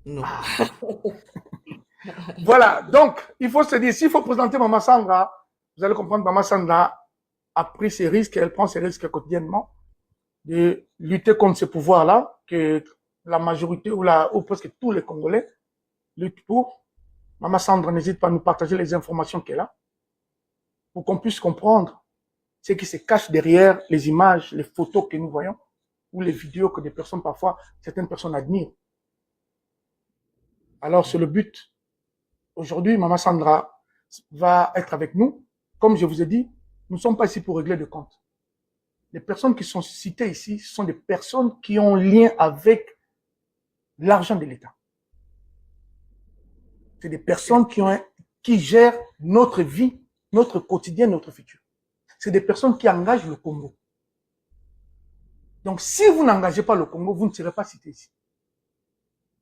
Non. Voilà, donc, il faut se dire, s'il faut présenter Maman Sandra, vous allez comprendre, Maman Sandra a pris ses risques, elle prend ses risques quotidiennement de lutter contre ce pouvoir-là, que la majorité ou presque tous les Congolais luttent pour. Maman Sandra n'hésite pas à nous partager les informations qu'elle a pour qu'on puisse comprendre ce qui se cache derrière les images, les photos que nous voyons ou les vidéos que des personnes, parfois, certaines personnes admirent. Alors, c'est le but. Aujourd'hui, Maman Sandra va être avec nous. Comme je vous ai dit, nous ne sommes pas ici pour régler de comptes. Les personnes qui sont citées ici sont des personnes qui ont lien avec l'argent de l'État. C'est des personnes qui gèrent notre vie, notre quotidien, notre futur. C'est des personnes qui engagent le Congo. Donc, si vous n'engagez pas le Congo, vous ne serez pas cité ici.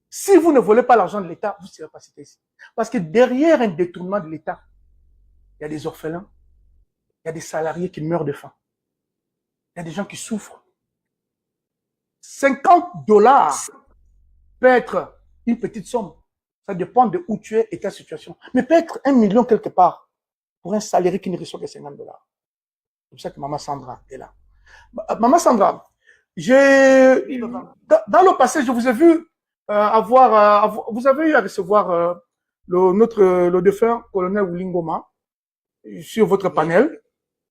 Si vous ne volez pas l'argent de l'État, vous ne serez pas cité ici. Parce que derrière un détournement de l'État, il y a des orphelins, il y a des salariés qui meurent de faim. Il y a des gens qui souffrent. 50$ peut être une petite somme. Ça dépend de où tu es et ta situation. Mais peut être 1 million quelque part pour un salarié qui ne reçoit que 50$. C'est pour ça que Maman Sandra est là. Maman Sandra, dans le passé, je vous ai vu vous avez eu à recevoir le défunt colonel Wulingoma sur votre panel,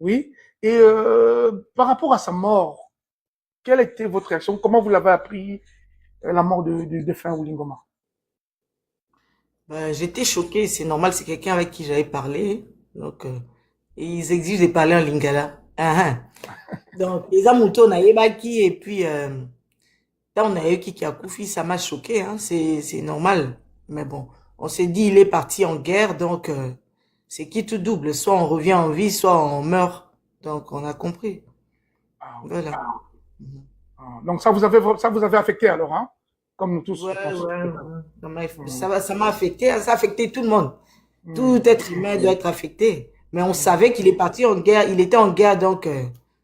oui. Et par rapport à sa mort, quelle était votre réaction? Comment vous l'avez appris, la mort du défunt Wulingoma? J'étais choquée, c'est normal, c'est quelqu'un avec qui j'avais parlé. Donc, ils exigent de parler en lingala. Ah, ah. Donc, les amoutons, on a qui, et puis, là, on a eu qui a Koufi, ça m'a choqué, hein, c'est normal. Mais bon, on s'est dit, il est parti en guerre, donc, c'est qui tout double. Soit on revient en vie, soit on meurt. Donc, on a compris. Ah, okay. Voilà. Donc, ça vous avait affecté alors, hein? Comme nous tous, Ouais, je pense. ouais. Ça m'a affecté, hein, ça a affecté tout le monde. Tout être humain doit être affecté. Mais on savait qu'il est parti en guerre, il était en guerre, donc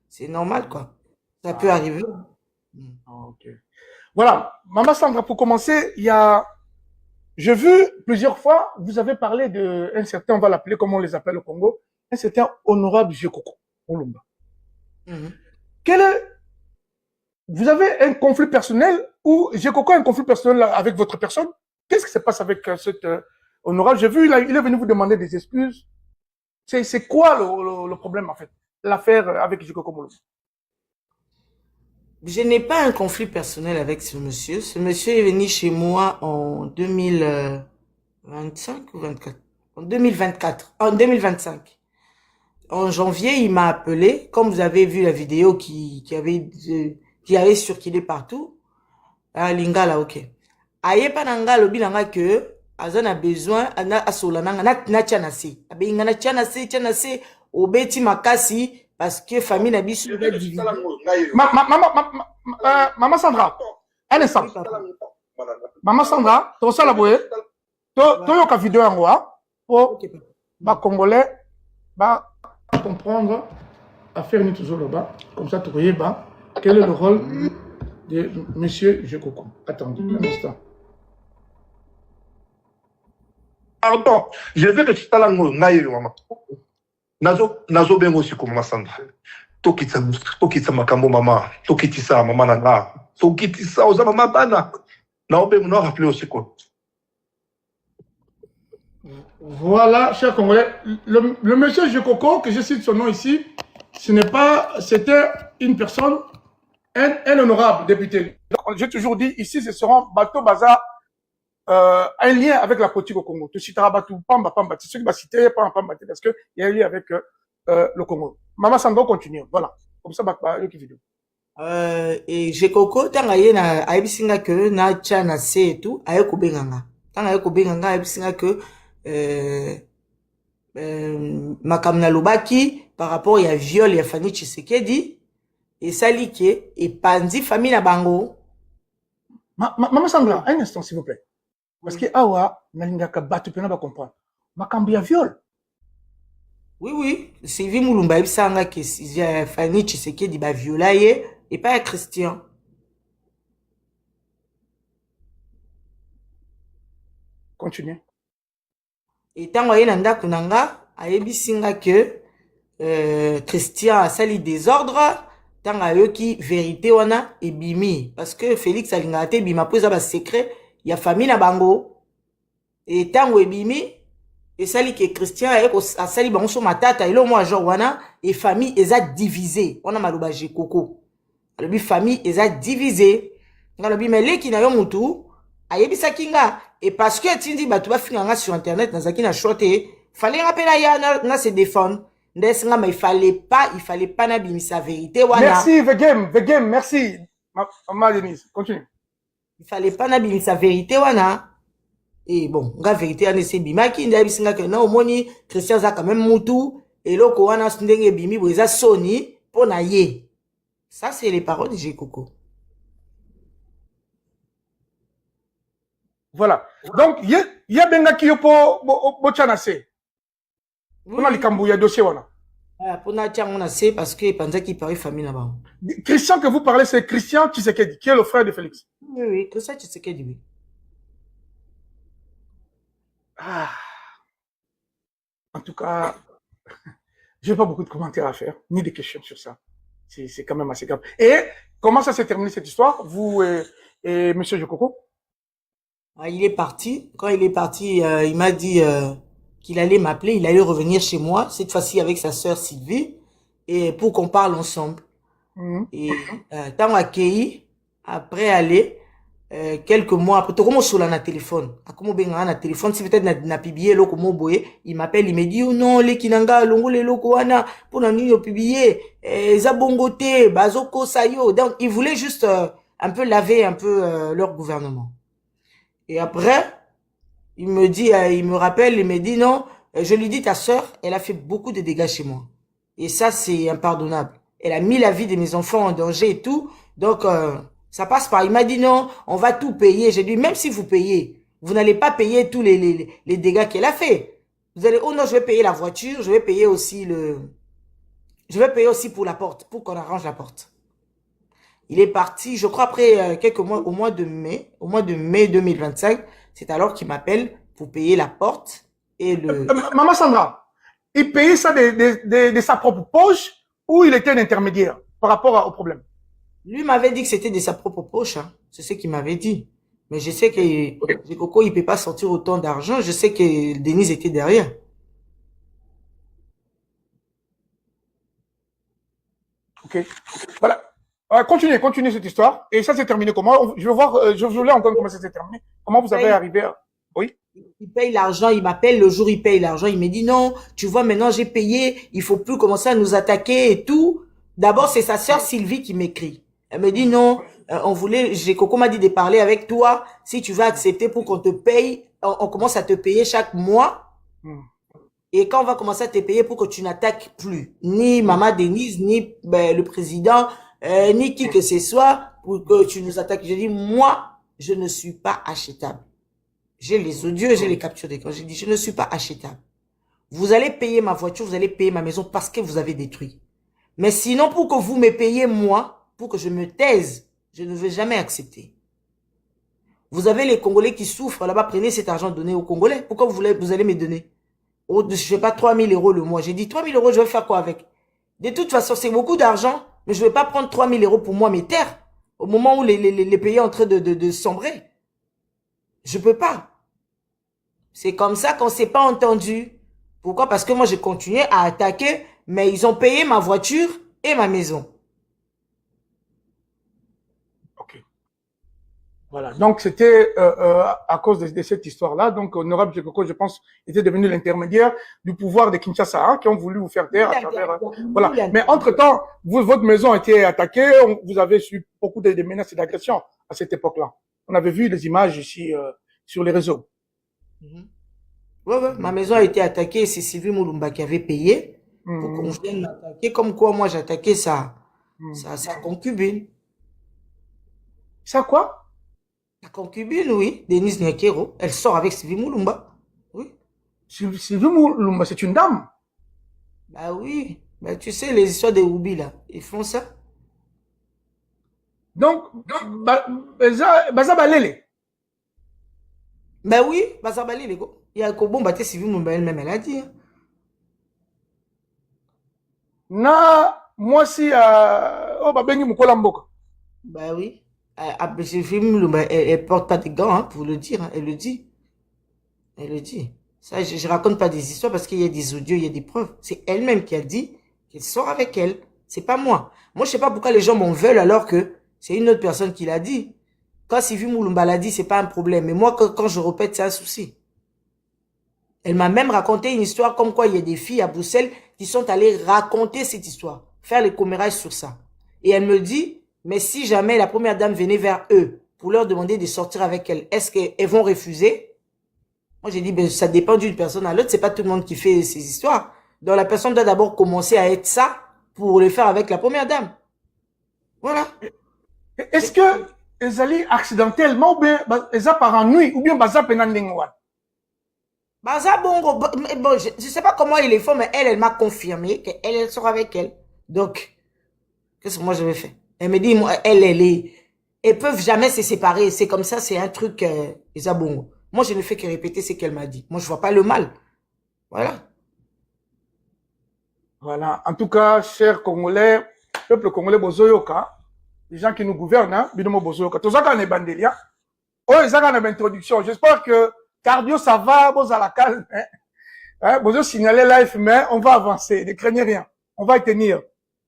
c'est normal, quoi. Ça peut arriver. Ok. Voilà, Maman Sandra, pour commencer, j'ai vu plusieurs fois, vous avez parlé d'un certain, on va l'appeler comme on les appelle au Congo, un certain honorable Jekoko Olumba. Quel est, vous avez un conflit personnel ou Jekoko a un conflit personnel avec votre personne? Qu'est-ce qui se passe avec cet honorable? J'ai vu, il est venu vous demander des excuses. C'est quoi le problème en fait? L'affaire avec Jekoko Olumba. Je n'ai pas un conflit personnel avec ce monsieur. Ce monsieur est venu chez moi en 2025 ou 24? En 2024. En 2025. En janvier, il m'a appelé. Comme vous avez vu la vidéo qui avait circulé partout. Ah, lingala, ok. Aye pa nanga lobi nanga que aza na besoin ana asola nanga na tiana se. Abe ingana tiana se obeti makasi parce que famille na biso va diviser. Maman Sandra, un instant. Maman Sandra, to sala boye. To yoka vidéo en roi pour ba congolais ba comprendre à faire une toujours là-bas comme ça tu voyez bas quel est le rôle de monsieur Jekoko. Attendez un instant. Pardon, je veux que tu t'alanges ngai maman. Nazo bengo si comme Sandra. Tokitsa makambo mama, tokitisa mama nanga. Tokitisa oza mama bana. Na obe mno rappeler aussi quoi. Voilà, chers Congolais, le monsieur Jekoko, que je cite son nom ici, c'était une personne, un honorable député. J'ai toujours dit, ici, ce seront Bateau Baza, un lien avec la politique au Congo. Tu citeras Batou, Pamba, Pamba, c'est ce qui va citer, Pamba, Pamba, parce qu'il y a un lien avec le Congo. Maman Sandro continue, voilà. Comme ça, Bakba, qui vidéo. Et Jekoko, tanga ye na aibisinga que na tchana se et tout, aye kubenganga. Tanga aye kubenganga aibisinga que makamna lobaki par rapport ya viol ya Fanny Tshisekedi et salike et pandi famille na bango. Maman Sandra, un instant s'il vous plaît. Parce que awa nalingaka batu pena ba comprendre. Makambi ya viol. Oui, Sylvie Moulumba ibisanga que Fanny Tshisekedi ba viola ye et pas un Christian. Continuez. Et tant que nanda kunanga, ayebisinga que Christian a sali désordre, tant que qui vérité wana et bimi. Parce que Félix Alingate bima pose ba secret, il y a famille na bango. Et tant que bimi, et sali que Christian a sali bango so matata, et là moi genre wana, et famille eza divisée. On a maluba Koko. Le famille eza divisée. Ngalobi mele ki na yo mutu, ayebisa kinga. Et parce que tu dis, bah, tu vas finir sur internet, dans un choté, fallait rappeler na se défendre. Mais il fallait pas n'abîmer sa vérité. Merci, The Game, merci. Maman Denise, continue. Il fallait pas n'abîmer sa vérité, wana. Et bon, la vérité, on essaie bima qui n'a pas que non, moni, Christian a quand même moutou, et l'autre, wana, s'ndenge bimi, boza soni, pour naïe. Ça, c'est les paroles de Jekoko. Voilà. Donc, il y a benga qui po chanase. On a le dossier, voilà. Pour na on a c'est parce que pendant qu'il paraît famille là-bas. Christian que vous parlez, c'est Christian Tshisekedi, qui est le frère de Félix. Oui, Christian Tshisekedi, oui. Ah. En tout cas, je n'ai pas beaucoup de commentaires à faire, ni de questions sur ça. C'est quand même assez grave. Et comment ça s'est terminé cette histoire, vous et Monsieur Jokoko? Il est parti. Quand il est parti, il m'a dit qu'il allait m'appeler, il allait revenir chez moi, cette fois-ci avec sa sœur Sylvie, et pour qu'on parle ensemble. Et tant accueilli, après aller, quelques mois après, comment sur la téléphone, comment bien na téléphone, si peut-être na publié loko moboye, il m'appelle, il me dit oh non les kinanga longo les loko wana pour na nini publier, zabongote bazoko sayo. Donc il voulait juste un peu laver un peu leur gouvernement. Et après, il me dit, il me rappelle, il me dit non, je lui dis ta sœur, elle a fait beaucoup de dégâts chez moi. Et ça, c'est impardonnable. Elle a mis la vie de mes enfants en danger et tout. Donc, ça passe par, il m'a dit non, on va tout payer. J'ai dit, même si vous payez, vous n'allez pas payer tous les dégâts qu'elle a fait. Vous allez, oh non, je vais payer la voiture, je vais payer aussi pour la porte, pour qu'on arrange la porte. Il est parti, je crois, après quelques mois, au mois de mai 2025, c'est alors qu'il m'appelle pour payer la porte et le... Maman Sandra, il payait ça de sa propre poche ou il était un intermédiaire par rapport au problème? Lui m'avait dit que c'était de sa propre poche, hein. C'est ce qu'il m'avait dit. Mais je sais que Coco, il peut pas sortir autant d'argent. Je sais que Denise était derrière. Ok, voilà. Continuez cette histoire. Et ça s'est terminé comment? Je veux voir, je voulais entendre comment ça s'est terminé. Comment vous avez arrivé à... Oui? Il paye l'argent, il m'appelle le jour où il paye l'argent, il me dit non, tu vois maintenant j'ai payé, il faut plus commencer à nous attaquer et tout. D'abord c'est sa sœur Sylvie qui m'écrit. Elle me dit non, Coco m'a dit de parler avec toi, si tu veux accepter pour qu'on te paye, on commence à te payer chaque mois. Et quand on va commencer à te payer pour que tu n'attaques plus, ni Maman Denise, ni le président, ni qui que ce soit, pour que tu nous attaques. Je dis, moi, je ne suis pas achetable. J'ai les audios, j'ai les captures d'écran. J'ai dit, je ne suis pas achetable. Vous allez payer ma voiture, vous allez payer ma maison parce que vous avez détruit. Mais sinon, pour que vous me payiez moi, pour que je me taise, je ne vais jamais accepter. Vous avez les Congolais qui souffrent là-bas, prenez cet argent donné aux Congolais. Pourquoi vous allez me donner? Oh, je ne fais pas 3 000 € le mois. J'ai dit 3 000 €, je vais faire quoi avec? De toute façon, c'est beaucoup d'argent, mais je ne vais pas prendre 3 000 € pour moi, mes terres, au moment où les pays sont en train de sombrer. Je ne peux pas. C'est comme ça qu'on ne s'est pas entendu. Pourquoi? Parce que moi, j'ai continué à attaquer, mais ils ont payé ma voiture et ma maison. Ok. Voilà. Donc, c'était à cause de cette histoire-là. Donc, Honorable Jekoko, je pense, était devenu l'intermédiaire du pouvoir de Kinshasa, hein, qui ont voulu vous faire taire à travers... Voilà. Mais entre-temps, votre maison a été attaquée. Vous avez su beaucoup de menaces et d'agressions à cette époque-là. On avait vu les images ici sur les réseaux. Ouais. Ma maison a été attaquée. C'est Sylvie Moulumba qui avait payé pour qu'on vienne m'attaquer. Comme quoi, moi, j'ai attaqué sa concubine. Ça quoi? La concubine, oui. Denise Nyakero. Elle sort avec Sylvie Moulumba. Oui. Sylvie Moulumba, c'est une dame? Bah oui. Bah, tu sais, les histoires des Roubi, là, ils font ça. Donc, Baza Balele. Ben oui, Bazabali, les gars. Il y a Kobo Mbate Sylvie Moumba elle-même, elle a dit. Hein. Moi si, oh, bah, bengi mukola mboka. Ben oui. Sylvie Moumba, elle porte pas de gants hein, pour le dire. Hein. Elle le dit. Elle le dit. Ça, je raconte pas des histoires parce qu'il y a des audios, il y a des preuves. C'est elle-même qui a dit qu'elle sort avec elle. C'est pas moi. Moi, je sais pas pourquoi les gens m'en veulent alors que c'est une autre personne qui l'a dit. Quand Sylvie Moulumba l'a dit, c'est pas un problème. Mais moi, quand je répète, c'est un souci. Elle m'a même raconté une histoire comme quoi il y a des filles à Bruxelles qui sont allées raconter cette histoire, faire les commérages sur ça. Et elle me dit, mais si jamais la première dame venait vers eux pour leur demander de sortir avec elle, est-ce qu'elles vont refuser? Moi, j'ai dit, ben, ça dépend d'une personne à l'autre. C'est pas tout le monde qui fait ces histoires. Donc, la personne doit d'abord commencer à être ça pour le faire avec la première dame. Voilà. Est-ce que ils allaient accidentellement ou bien ils par ennui ou bien baza penandengwa? Bah, ça, bon, je sais pas comment il est fort, mais elle m'a confirmé qu'elle elle sort avec elle. Donc, qu'est-ce que moi je vais faire? Elle me dit, moi, elles peuvent jamais se séparer. C'est comme ça, c'est un truc, bon. Moi, je ne fais que répéter ce qu'elle m'a dit. Moi, je vois pas le mal. Voilà. Voilà. En tout cas, chers Congolais, peuple congolais bozoyoka, les gens qui nous gouvernent, hein, bidomo bozoyoka. Tout ça quand on est bandelia. Oh, ils ont une introduction. J'espère que cardio ça va, boz à la calme. Hein, bozo signaler live, mais on va avancer. Ne craignez rien. On va y tenir.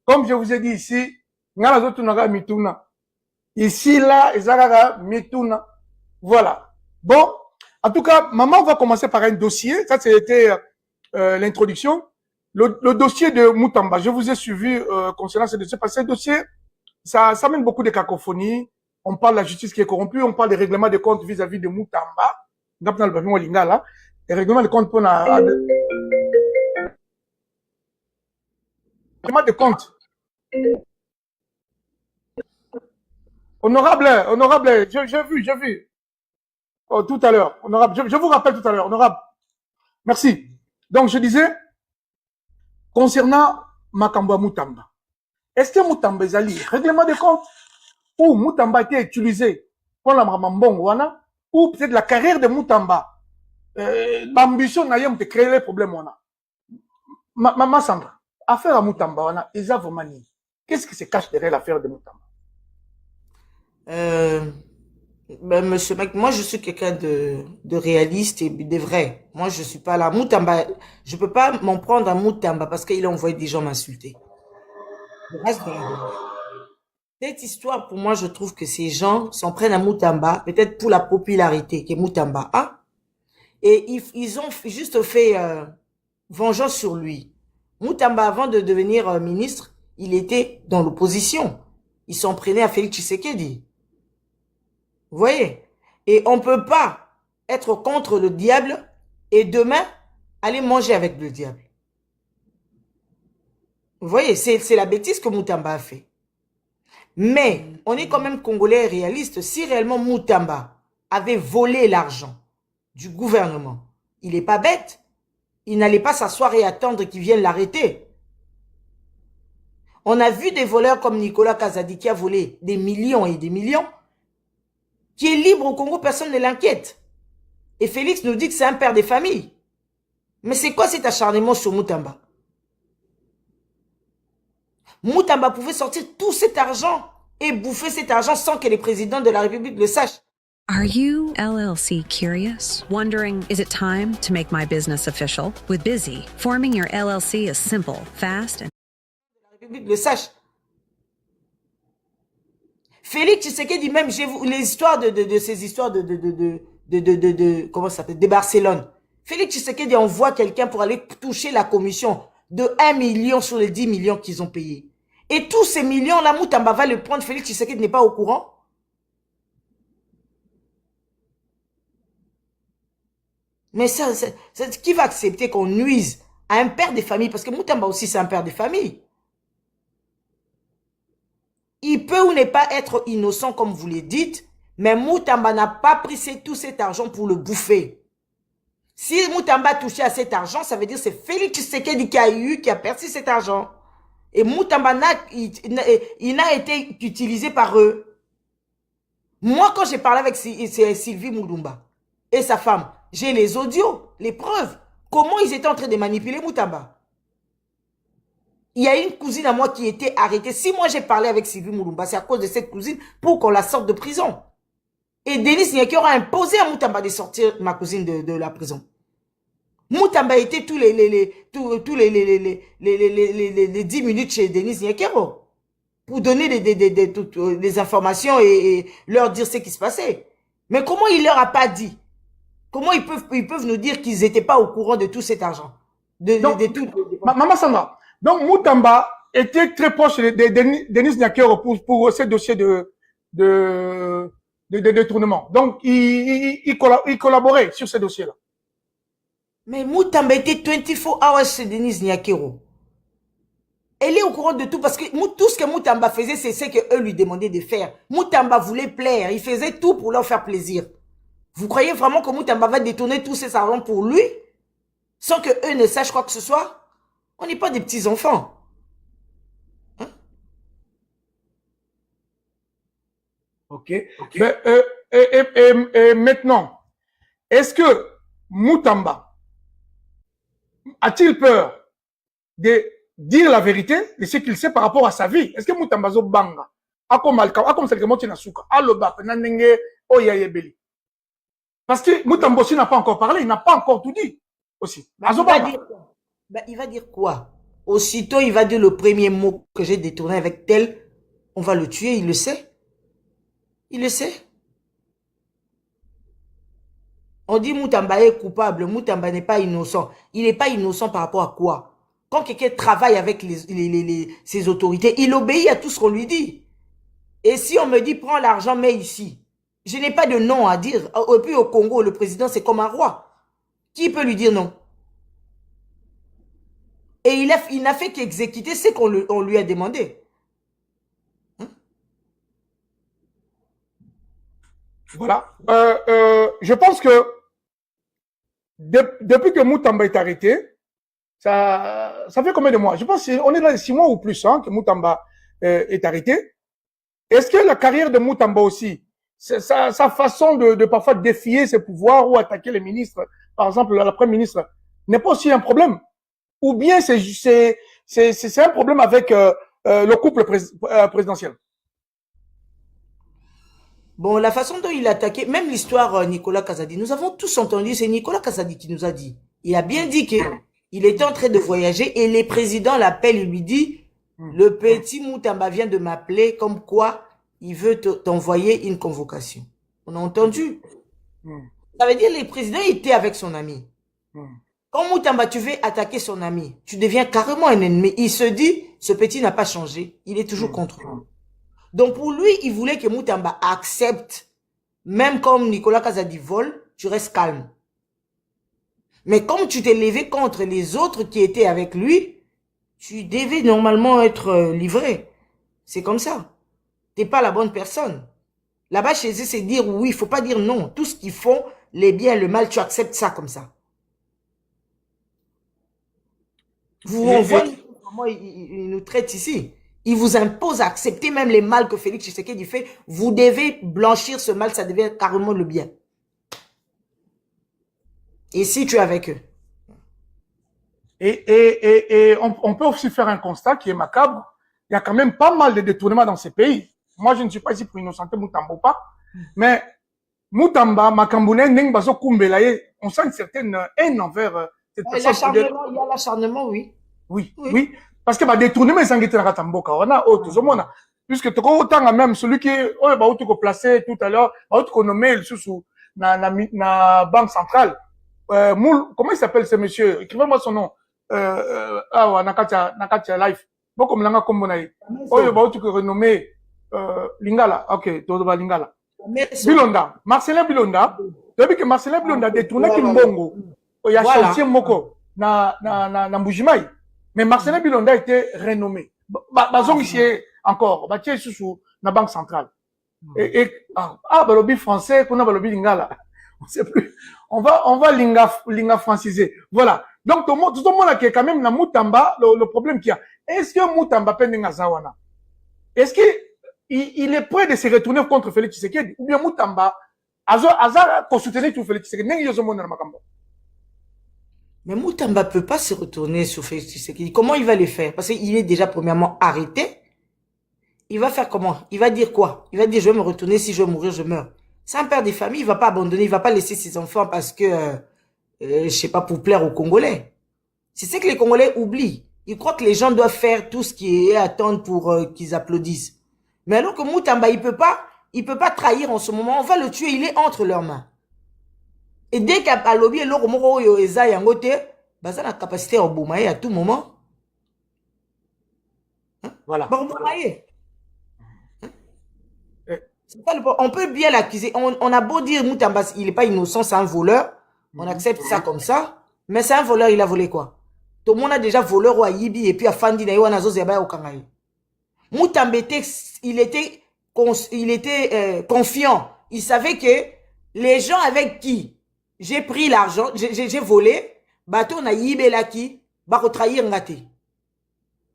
Comme je vous ai dit ici, ngala zotu naga mituna. Ici, là, ils ont mituna. Voilà. Bon. En tout cas, maman va commencer par un dossier. Ça, c'était l'introduction. Le dossier de Moutamba, je vous ai suivi concernant ce dossier, parce que ce dossier, ça amène beaucoup de cacophonie. On parle de la justice qui est corrompue, on parle des règlements de compte vis-à-vis de Moutamba. Les règlements de compte pour la... Règlement de compte. Honorable, j'ai vu. Oh, tout à l'heure, honorable. Je vous rappelle tout à l'heure, honorable. Merci. Donc, je disais, concernant Makambo Moutamba, est-ce que Moutamba est allé règlement de compte ou Moutamba a été utilisé pour la Mamambongwana ou peut-être la carrière de Moutamba l'ambition n'a de créer les problèmes Maman Sandra, affaire à Moutamba wana, Eza Vomani, qu'est-ce qui se cache derrière l'affaire de Moutamba? Ben, monsieur Mac, moi je suis quelqu'un de réaliste et de vrai. Moi je suis pas là. Moutamba, je peux pas m'en prendre à Moutamba parce qu'il a envoyé des gens m'insulter. Le reste de la vie. Cette histoire, pour moi, je trouve que ces gens s'en prennent à Moutamba, peut-être pour la popularité que Moutamba a. Et ils ont juste fait vengeance sur lui. Moutamba, avant de devenir ministre, il était dans l'opposition. Il s'en prenait à Félix Tshisekedi. Vous voyez? Et on ne peut pas être contre le diable et demain aller manger avec le diable. Vous voyez? C'est la bêtise que Moutamba a fait. Mais on est quand même congolais et réaliste. Si réellement Moutamba avait volé l'argent du gouvernement, il n'est pas bête. Il n'allait pas s'asseoir et attendre qu'ils viennent l'arrêter. On a vu des voleurs comme Nicolas Kazadi qui a volé des millions et des millions, qui est libre au Congo, personne ne l'inquiète. Et Félix nous dit que c'est un père de famille. Mais c'est quoi cet acharnement sur Moutamba? Moutamba pouvait sortir tout cet argent et bouffer cet argent sans que les présidents de la République le sachent. Are you LLC curious? Wondering, is it time to make my business official? With Busy, forming your LLC is simple, fast, and la République le sache. Félix Tshisekedi dit même, j'ai les histoires de ces histoires comment ça s'appelle, de Barcelone. Félix Tshisekedi envoie quelqu'un pour aller toucher la commission de 1 million sur les 10 millions qu'ils ont payés. Et tous ces millions-là, Moutamba va le prendre, Félix Tshisekedi n'est pas au courant. Mais ça, qui va accepter qu'on nuise à un père de famille? Parce que Moutamba aussi, c'est un père de famille. Il peut ou ne pas être innocent, comme vous le dites, mais Moutamba n'a pas pris tout cet argent pour le bouffer. Si Moutamba a touché à cet argent, ça veut dire que c'est Félix Tshisekedi qui a perçu cet argent. Et Moutamba il n'a été utilisé par eux. Moi, quand j'ai parlé avec Sylvie Moulumba, et sa femme. J'ai les audios, les preuves. Comment ils étaient en train de manipuler Moutamba. Il y a une cousine à moi qui était arrêtée. Si moi j'ai parlé avec Sylvie Moulumba, c'est à cause de cette cousine pour qu'on la sorte de prison. Et Denis Nyakero a imposé à Moutamba de sortir ma cousine de la prison. Moutamba était tous les 10 minutes chez Denis Nyakero pour donner des informations et leur dire ce qui se passait. Mais comment il leur a pas dit? Comment ils peuvent nous dire qu'ils n'étaient pas au courant de tout cet argent? Maman Sandra, donc Moutamba était très proche de Denis Nyakero pour ce dossier de détournement. Donc, il collaborait sur ce dossier-là. Mais Moutamba était 24 hours chez Denis Nyakero. Elle est au courant de tout parce que tout ce que Moutamba faisait, c'est ce qu'eux lui demandaient de faire. Moutamba voulait plaire. Il faisait tout pour leur faire plaisir. Vous croyez vraiment que Moutamba va détourner tous ces argent pour lui sans que eux ne sachent quoi que ce soit? On n'est pas des petits enfants. Hein? Ok. Mais, et maintenant, est-ce que Moutamba a-t-il peur de dire la vérité de ce qu'il sait par rapport à sa vie? Est-ce que Moutamba zo banga comme parce que Moutamba aussi n'a pas encore parlé, il n'a pas encore tout dit aussi. Il va dire quoi? Aussitôt, il va dire le premier mot que j'ai détourné avec tel, on va le tuer, il le sait. Il le sait. On dit Moutamba est coupable, Moutamba n'est pas innocent. Il n'est pas innocent par rapport à quoi? Quand quelqu'un travaille avec ses autorités, il obéit à tout ce qu'on lui dit. Et si on me dit, prends l'argent, mets ici. Je n'ai pas de nom à dire. Et puis au Congo, le président, c'est comme un roi. Qui peut lui dire non? Et il n'a fait qu'exécuter ce qu'on lui a demandé. Hein? Voilà. Je pense que depuis que Moutamba est arrêté, ça fait combien de mois? Je pense qu'on est dans les 6 mois ou plus hein, que Moutamba est arrêté. Est-ce que la carrière de Moutamba aussi, sa façon de parfois défier ses pouvoirs ou attaquer les ministres, par exemple la première ministre, n'est pas aussi un problème? Ou bien c'est un problème avec le couple présidentiel? Bon, la façon dont il a attaqué, même l'histoire Nicolas Kazadi, nous avons tous entendu, c'est Nicolas Kazadi qui nous a dit. Il a bien dit qu'il était en train de voyager et les présidents l'appellent, il lui dit, le petit Moutamba vient de m'appeler comme quoi il veut t'envoyer une convocation. On a entendu. Ça veut dire les présidents étaient avec son ami. Quand Moutamba, tu veux attaquer son ami, tu deviens carrément un ennemi. Il se dit, ce petit n'a pas changé, il est toujours contre lui. Donc pour lui, il voulait que Moutamba accepte, même comme Nicolas Kazadi vole, tu restes calme. Mais comme tu t'es levé contre les autres qui étaient avec lui, tu devais normalement être livré. C'est comme ça. T'es pas la bonne personne. Là-bas, chez eux, c'est dire oui, il faut pas dire non. Tout ce qu'ils font, les biens, le mal, tu acceptes ça comme ça. Vous voyez comment ils nous traitent ici. Ils vous imposent à accepter même les mal que Félix Tshisekedi fait. Vous devez blanchir ce mal, ça devient carrément le bien. Et si tu es avec eux. Et on peut aussi faire un constat qui est macabre. Il y a quand même pas mal de détournements dans ces pays. Moi, je ne suis pas ici pour innocenter Moutamba ou pas. Mais Moutamba, Makamboune, Neng Bazo Kumbelaye, on sent une certaine haine envers cette personne. Il y a l'acharnement, oui. Oui. Parce que détournement, c'est un guetteur à Tamboka. On a autre. Puisque tu autant même celui qui est placé tout à l'heure, autre nommé le sous na banque centrale. Comment il s'appelle ce monsieur? Écrivez-moi son nom. Nakatia Life. Bon, comme l'anga comme bonaï. Renommé Lingala. Ok, Todoba Lingala. Bilonda. Marcelin Bilonda. Depuis que Marcelin Bilonda détourné Kimbongo, il y a chantier Moko na Mbujimai. Mais Marcelin Bilonda était renommé. Bazong ici encore. Batié sous la banque centrale. Balobi français, qu'on a Balobi Lingala. On sait plus. On va linga franciser. Voilà. Donc, tout le monde qui est quand même dans Moutamba, le problème qu'il y a. Est-ce que Moutamba peine Zawana? Est-ce qu'il est prêt de se retourner contre Félix Tshisekedi? Ou bien Moutamba Azar, pour soutenir tout Félix Tshisekedi, n'est-ce pas mon Mais Moutamba peut pas se retourner sur Félix Tshisekedi. Comment il va le faire? Parce qu'il est déjà premièrement arrêté. Il va faire comment? Il va dire quoi? Il va dire, je vais me retourner, si je veux mourir, je meurs. C'est un père de famille, il va pas abandonner, il va pas laisser ses enfants parce que, je sais pas, pour plaire aux Congolais. C'est ce que les Congolais oublient. Ils croient que les gens doivent faire tout ce qui est à attendre pour qu'ils applaudissent. Mais alors que Moutamba, il peut pas trahir en ce moment. On va le tuer, il est entre leurs mains. Et dès qu'à lobby, l'autre moro yo eza yangote, bah ça la capacité à boumailler à tout moment. Hein? Voilà. Bah, on peut bien l'accuser. On a beau dire Moutamba, il n'est pas innocent, c'est un voleur. On accepte ça comme ça. Mais c'est un voleur, il a volé quoi? Tout le monde a déjà voleur ou Yibi et puis à Fandi na Iwana Zozeba au Kangaï. Moutamba il était confiant. Il savait que les gens avec qui j'ai pris l'argent, j'ai volé, bateau na Yibé là qui va retrahir ngati.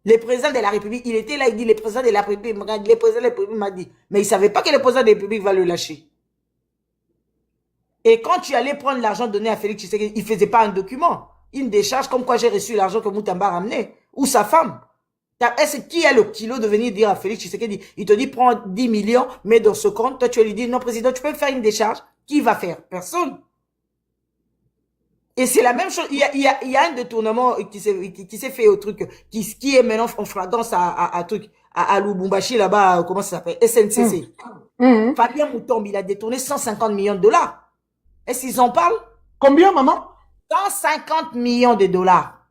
Le président de la République, il était là, il dit, le président de la République m'a dit, mais il ne savait pas que le président de la République va le lâcher. Et quand tu allais prendre l'argent donné à Félix Tshisekedi, il ne faisait pas un document, une décharge comme quoi j'ai reçu l'argent que Moutamba a ramené, ou sa femme. Est-ce qui a le kilo de venir dire à Félix Tshisekedi, il te dit, prends 10 millions, mets dans ce compte, toi tu vas lui dire, non président, tu peux faire une décharge, qui va faire? Personne. Et c'est la même chose. Il y a un détournement qui s'est fait au truc, qui est maintenant en flagrance à Lubumbashi là-bas, comment ça s'appelle? SNCC. Fabien Moutombe, il a détourné 150 millions de dollars. Est-ce qu'ils en parlent? Combien, maman? 150 millions de dollars.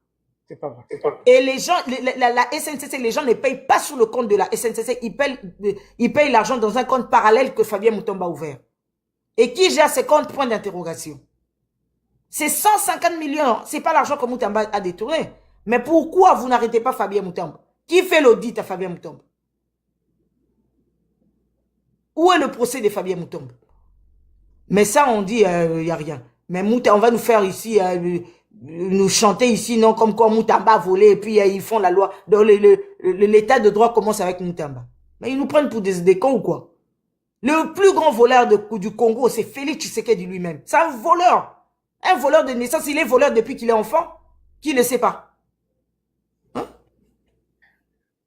C'est pas vrai. Et les gens, la SNCC, les gens ne payent pas sur le compte de la SNCC, ils payent l'argent dans un compte parallèle que Fabien Moutombe a ouvert. Et qui gère ces comptes? Point d'interrogation. C'est 150 millions, c'est pas l'argent que Moutamba a détourné. Mais pourquoi vous n'arrêtez pas Fabien Moutombe? Qui fait l'audit à Fabien Moutombe? Où est le procès de Fabien Moutombe? Mais ça, on dit, il n'y a rien. Mais on va nous faire ici, nous chanter ici, non, comme quoi Moutamba a volé, et puis ils font la loi. L'état de droit commence avec Moutamba. Mais ils nous prennent pour des cons ou quoi? Le plus grand voleur du Congo, c'est Félix Tshisekedi lui-même. C'est un voleur. Un voleur de naissance, il est voleur depuis qu'il est enfant. Qui ne sait pas? Hein?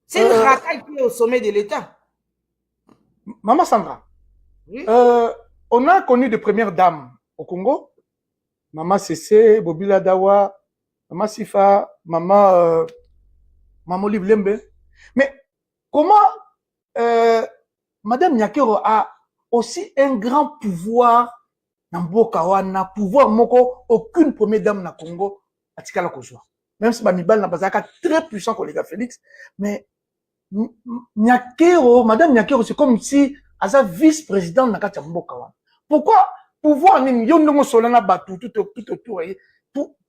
C'est une racaille qui est au sommet de l'État. Maman Sandra, Oui. On a connu de premières dames au Congo. Maman Cessé, Bobila Dawa, Maman Sifa, Maman Olive Lembe. Mais comment Madame Nyakero a aussi un grand pouvoir na mboka wana, pouvoir moko aucune première dame na Congo atikala kozwa. Même si Bamibal na bazaka très puissant collègue Félix, mais Nyakero, Madame Nyakero, c'est comme si asa vice-président na kati ya mboka wana. Pourquoi pouvoir nini yo ndongo solana batu tout autour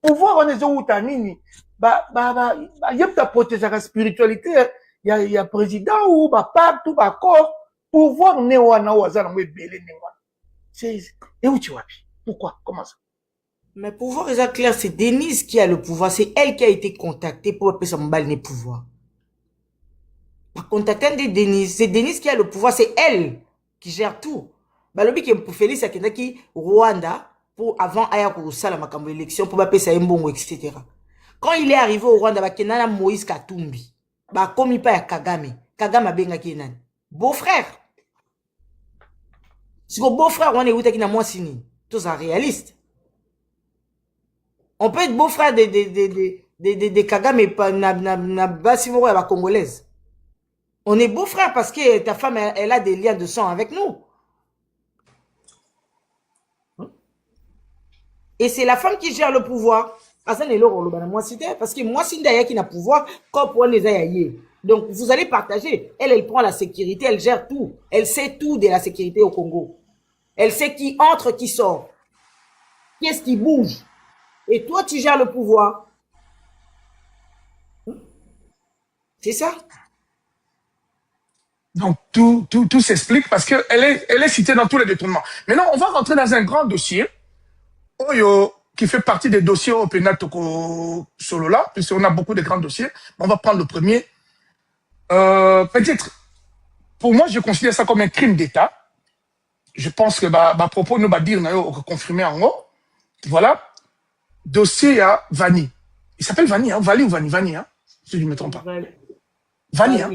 pouvoir wana ezo uta nini yebta protéger la spiritualité ya président ou pape tout corps pouvoir ne wana waza na mbele nengwa. Et où tu vas? Pourquoi? Comment ça? Mais pouvoir, c'est clair, c'est Denise qui a le pouvoir. C'est elle qui a été contactée pour appeler son balle de pouvoir. Par contacter Denise, c'est Denise qui a le pouvoir. C'est elle qui gère tout. Bah, le but qui est pour Félix Akendaki, Rwanda, pour avant Ayakou Salama comme élection, pour appeler ça Mbongo, etc. Quand il est arrivé au Rwanda, bah, Kenana Moïse Katumbi, bah, comme il pas Kagame. Kagame a benga Kenan. Beau-frère. Si le beau-frère, on est où qui n'a moins signé. Tout ça réaliste. On peut être beau-frère de Kagame et pas la congolaise. On est beau-frère parce que ta femme, elle a des liens de sang avec nous. Et c'est la femme qui gère le pouvoir. Parce que moi, si d'ailleurs qui n'a pouvoir, comme pour les aïe. Donc, vous allez partager. Elle prend la sécurité, elle gère tout. Elle sait tout de la sécurité au Congo. Elle sait qui entre, qui sort. Qu'est-ce qui bouge. Et toi, tu gères le pouvoir. C'est ça. Donc, tout s'explique parce qu'elle est citée dans tous les détournements. Maintenant, on va rentrer dans un grand dossier qui fait partie des dossiers au pénal Toko Solola, puisqu'on a beaucoup de grands dossiers. On va prendre le premier. Peut-être, pour moi, je considère ça comme un crime d'État. je pense que ma propos nous va dire, confirmer en haut. Voilà. Dossier à Vani. Il s'appelle Vani, hein? Vali ou Vani? Vani, hein? Si je ne me trompe pas. Vali, hein?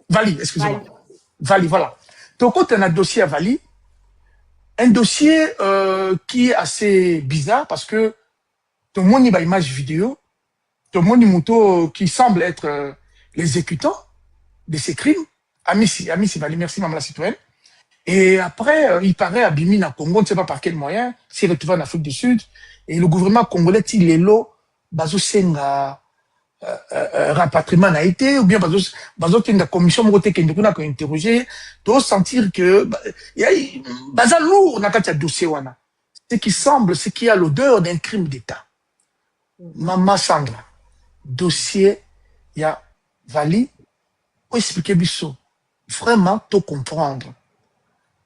Vali, excusez-moi. Vali, voilà. Donc, quand on a un dossier à Vali, un dossier qui est assez bizarre parce que tout le monde y a une image vidéo, tout le monde y a une moto qui semble être l'exécutant de ces crimes. Ami Vali, merci, maman la citoyenne. Et après, il paraît abîmé dans le Congo, on ne sait pas par quel moyen, s'il est retrouvé en Afrique du Sud. Et le gouvernement congolais, il est là, bazo senga rapatriement a été, ou bien bazo qui la commission moté qui n'a pas interrogé, doit sentir que il y a baza lourd dans le dossier wana. Ce qui semble, c'est qu'il y a l'odeur d'un crime d'État. Maman Sandra, dossier, il y a Vali, pour expliquer biso, vraiment tout comprendre.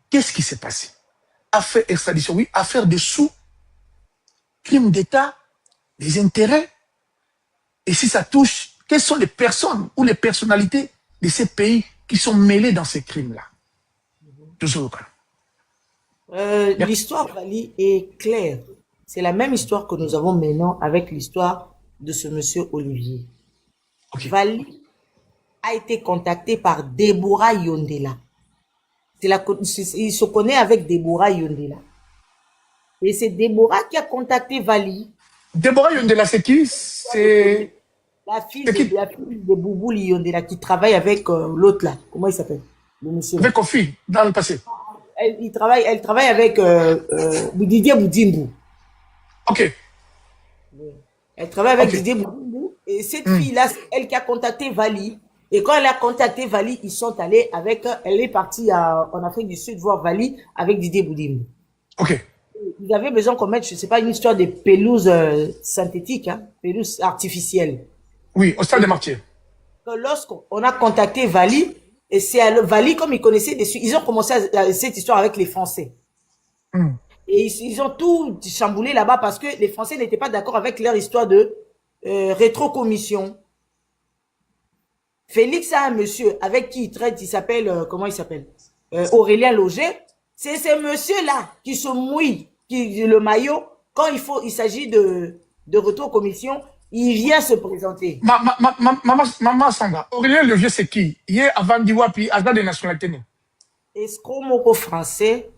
Qu'est-ce qui s'est passé? Affaire extradition, oui, affaire de sous, crime d'État, des intérêts. Et si ça touche, quelles sont les personnes ou les personnalités de ces pays qui sont mêlées dans ces crimes-là? Toujours le cas. L'histoire Vali est claire. C'est la même histoire que nous avons maintenant avec l'histoire de ce monsieur Olivier. Okay. Vali a été contacté par Deborah Yondela. Il se connaît avec Deborah Yondela. Et c'est Deborah qui a contacté Vali. Deborah Yondela, c'est qui? C'est la fille de Boubou Yondela qui travaille avec l'autre là. Comment il s'appelle? Le monsieur. Avec Kofi, dans le passé. Elle travaille avec Didier Boudimbu. Ok. Elle travaille avec Didier Boudimbu. Et cette fille-là, c'est elle qui a contacté Vali. Et quand elle a contacté Vali, ils sont allés avec, elle est partie en Afrique du Sud voir Vali avec Didier Boudimbu. Ok. Ils avaient besoin qu'on mette, je sais pas, une histoire de pelouse synthétique, hein, pelouse artificielle. Oui, au stade des Martyrs. Lorsqu'on a contacté Vali, et c'est Vali, comme ils connaissaient dessus, ils ont commencé cette histoire avec les Français. Et ils ont tout chamboulé là-bas parce que les Français n'étaient pas d'accord avec leur histoire de rétrocommission. Félix a un monsieur avec qui il traite, il s'appelle, comment il s'appelle? Aurélien Loger. C'est ce monsieur-là qui se mouille, le maillot, quand il s'agit de rétrocommission, il vient se présenter. Maman Sanga, Aurélien Loger, c'est qui? Il est avant d'Iwapi, agent de nationalité. Escromoko français,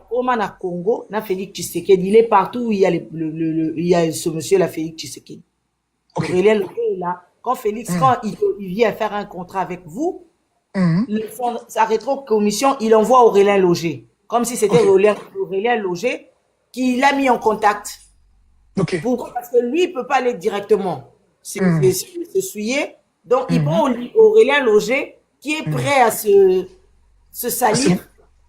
Oman à Congo, na Félix Tshisekedi, il est partout où il y a ce monsieur-là, Félix Tshisekedi. Okay. Aurélien Loger est là. Quand Félix, quand il vient faire un contrat avec vous, sa rétrocommission, il envoie Aurélien Loger. Comme si c'était Aurélien Loger qui l'a mis en contact. Okay. Pourquoi? Parce que lui, il peut pas aller directement se souiller. Donc, il prend Aurélien Loger qui est prêt à se salir.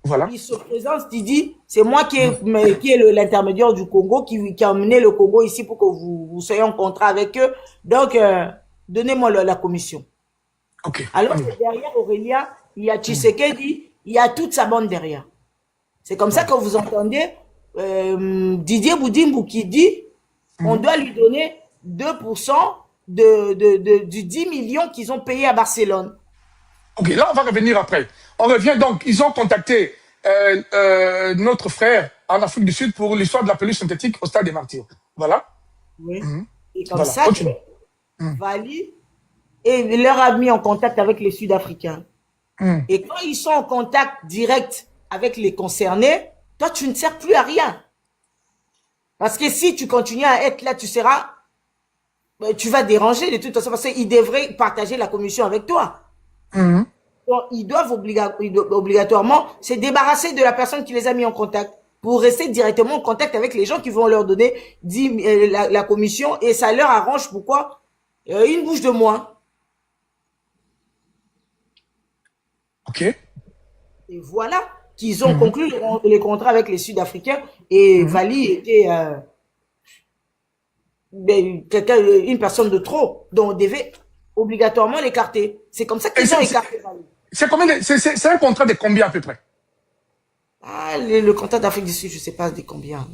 Voilà. Il se présente, il dit, c'est moi qui est l'intermédiaire du Congo, qui a amené le Congo ici pour que vous soyez en contrat avec eux. Donc, donnez-moi la commission. Okay. Alors que derrière Aurélien, il y a Tshisekedi, il y a toute sa bande derrière. C'est comme ça que vous entendez Didier Boudimbu qui dit on doit lui donner 2% du 10 millions qu'ils ont payé à Barcelone. Ok, là on va revenir après. On revient donc, ils ont contacté notre frère en Afrique du Sud pour l'histoire de la pelouse synthétique au stade des Martyrs. Voilà. Oui. Et comme ça, Vali et leur a mis en contact avec les Sud-Africains. Et quand ils sont en contact direct avec les concernés, toi, tu ne sers plus à rien. Parce que si tu continues à être là, tu vas déranger de toute façon, parce qu'ils devraient partager la commission avec toi. Donc, ils doivent obligatoirement se débarrasser de la personne qui les a mis en contact pour rester directement en contact avec les gens qui vont leur donner la commission, et ça leur arrange pourquoi une bouche de moins. Ok. Et voilà qu'ils ont conclu les contrats avec les Sud-Africains, et Vali était une personne de trop, dont on devait obligatoirement l'écarter. C'est comme ça qu'ils ont écarté Vali. C'est un contrat de combien à peu près? Le contrat d'Afrique du Sud, je ne sais pas de combien.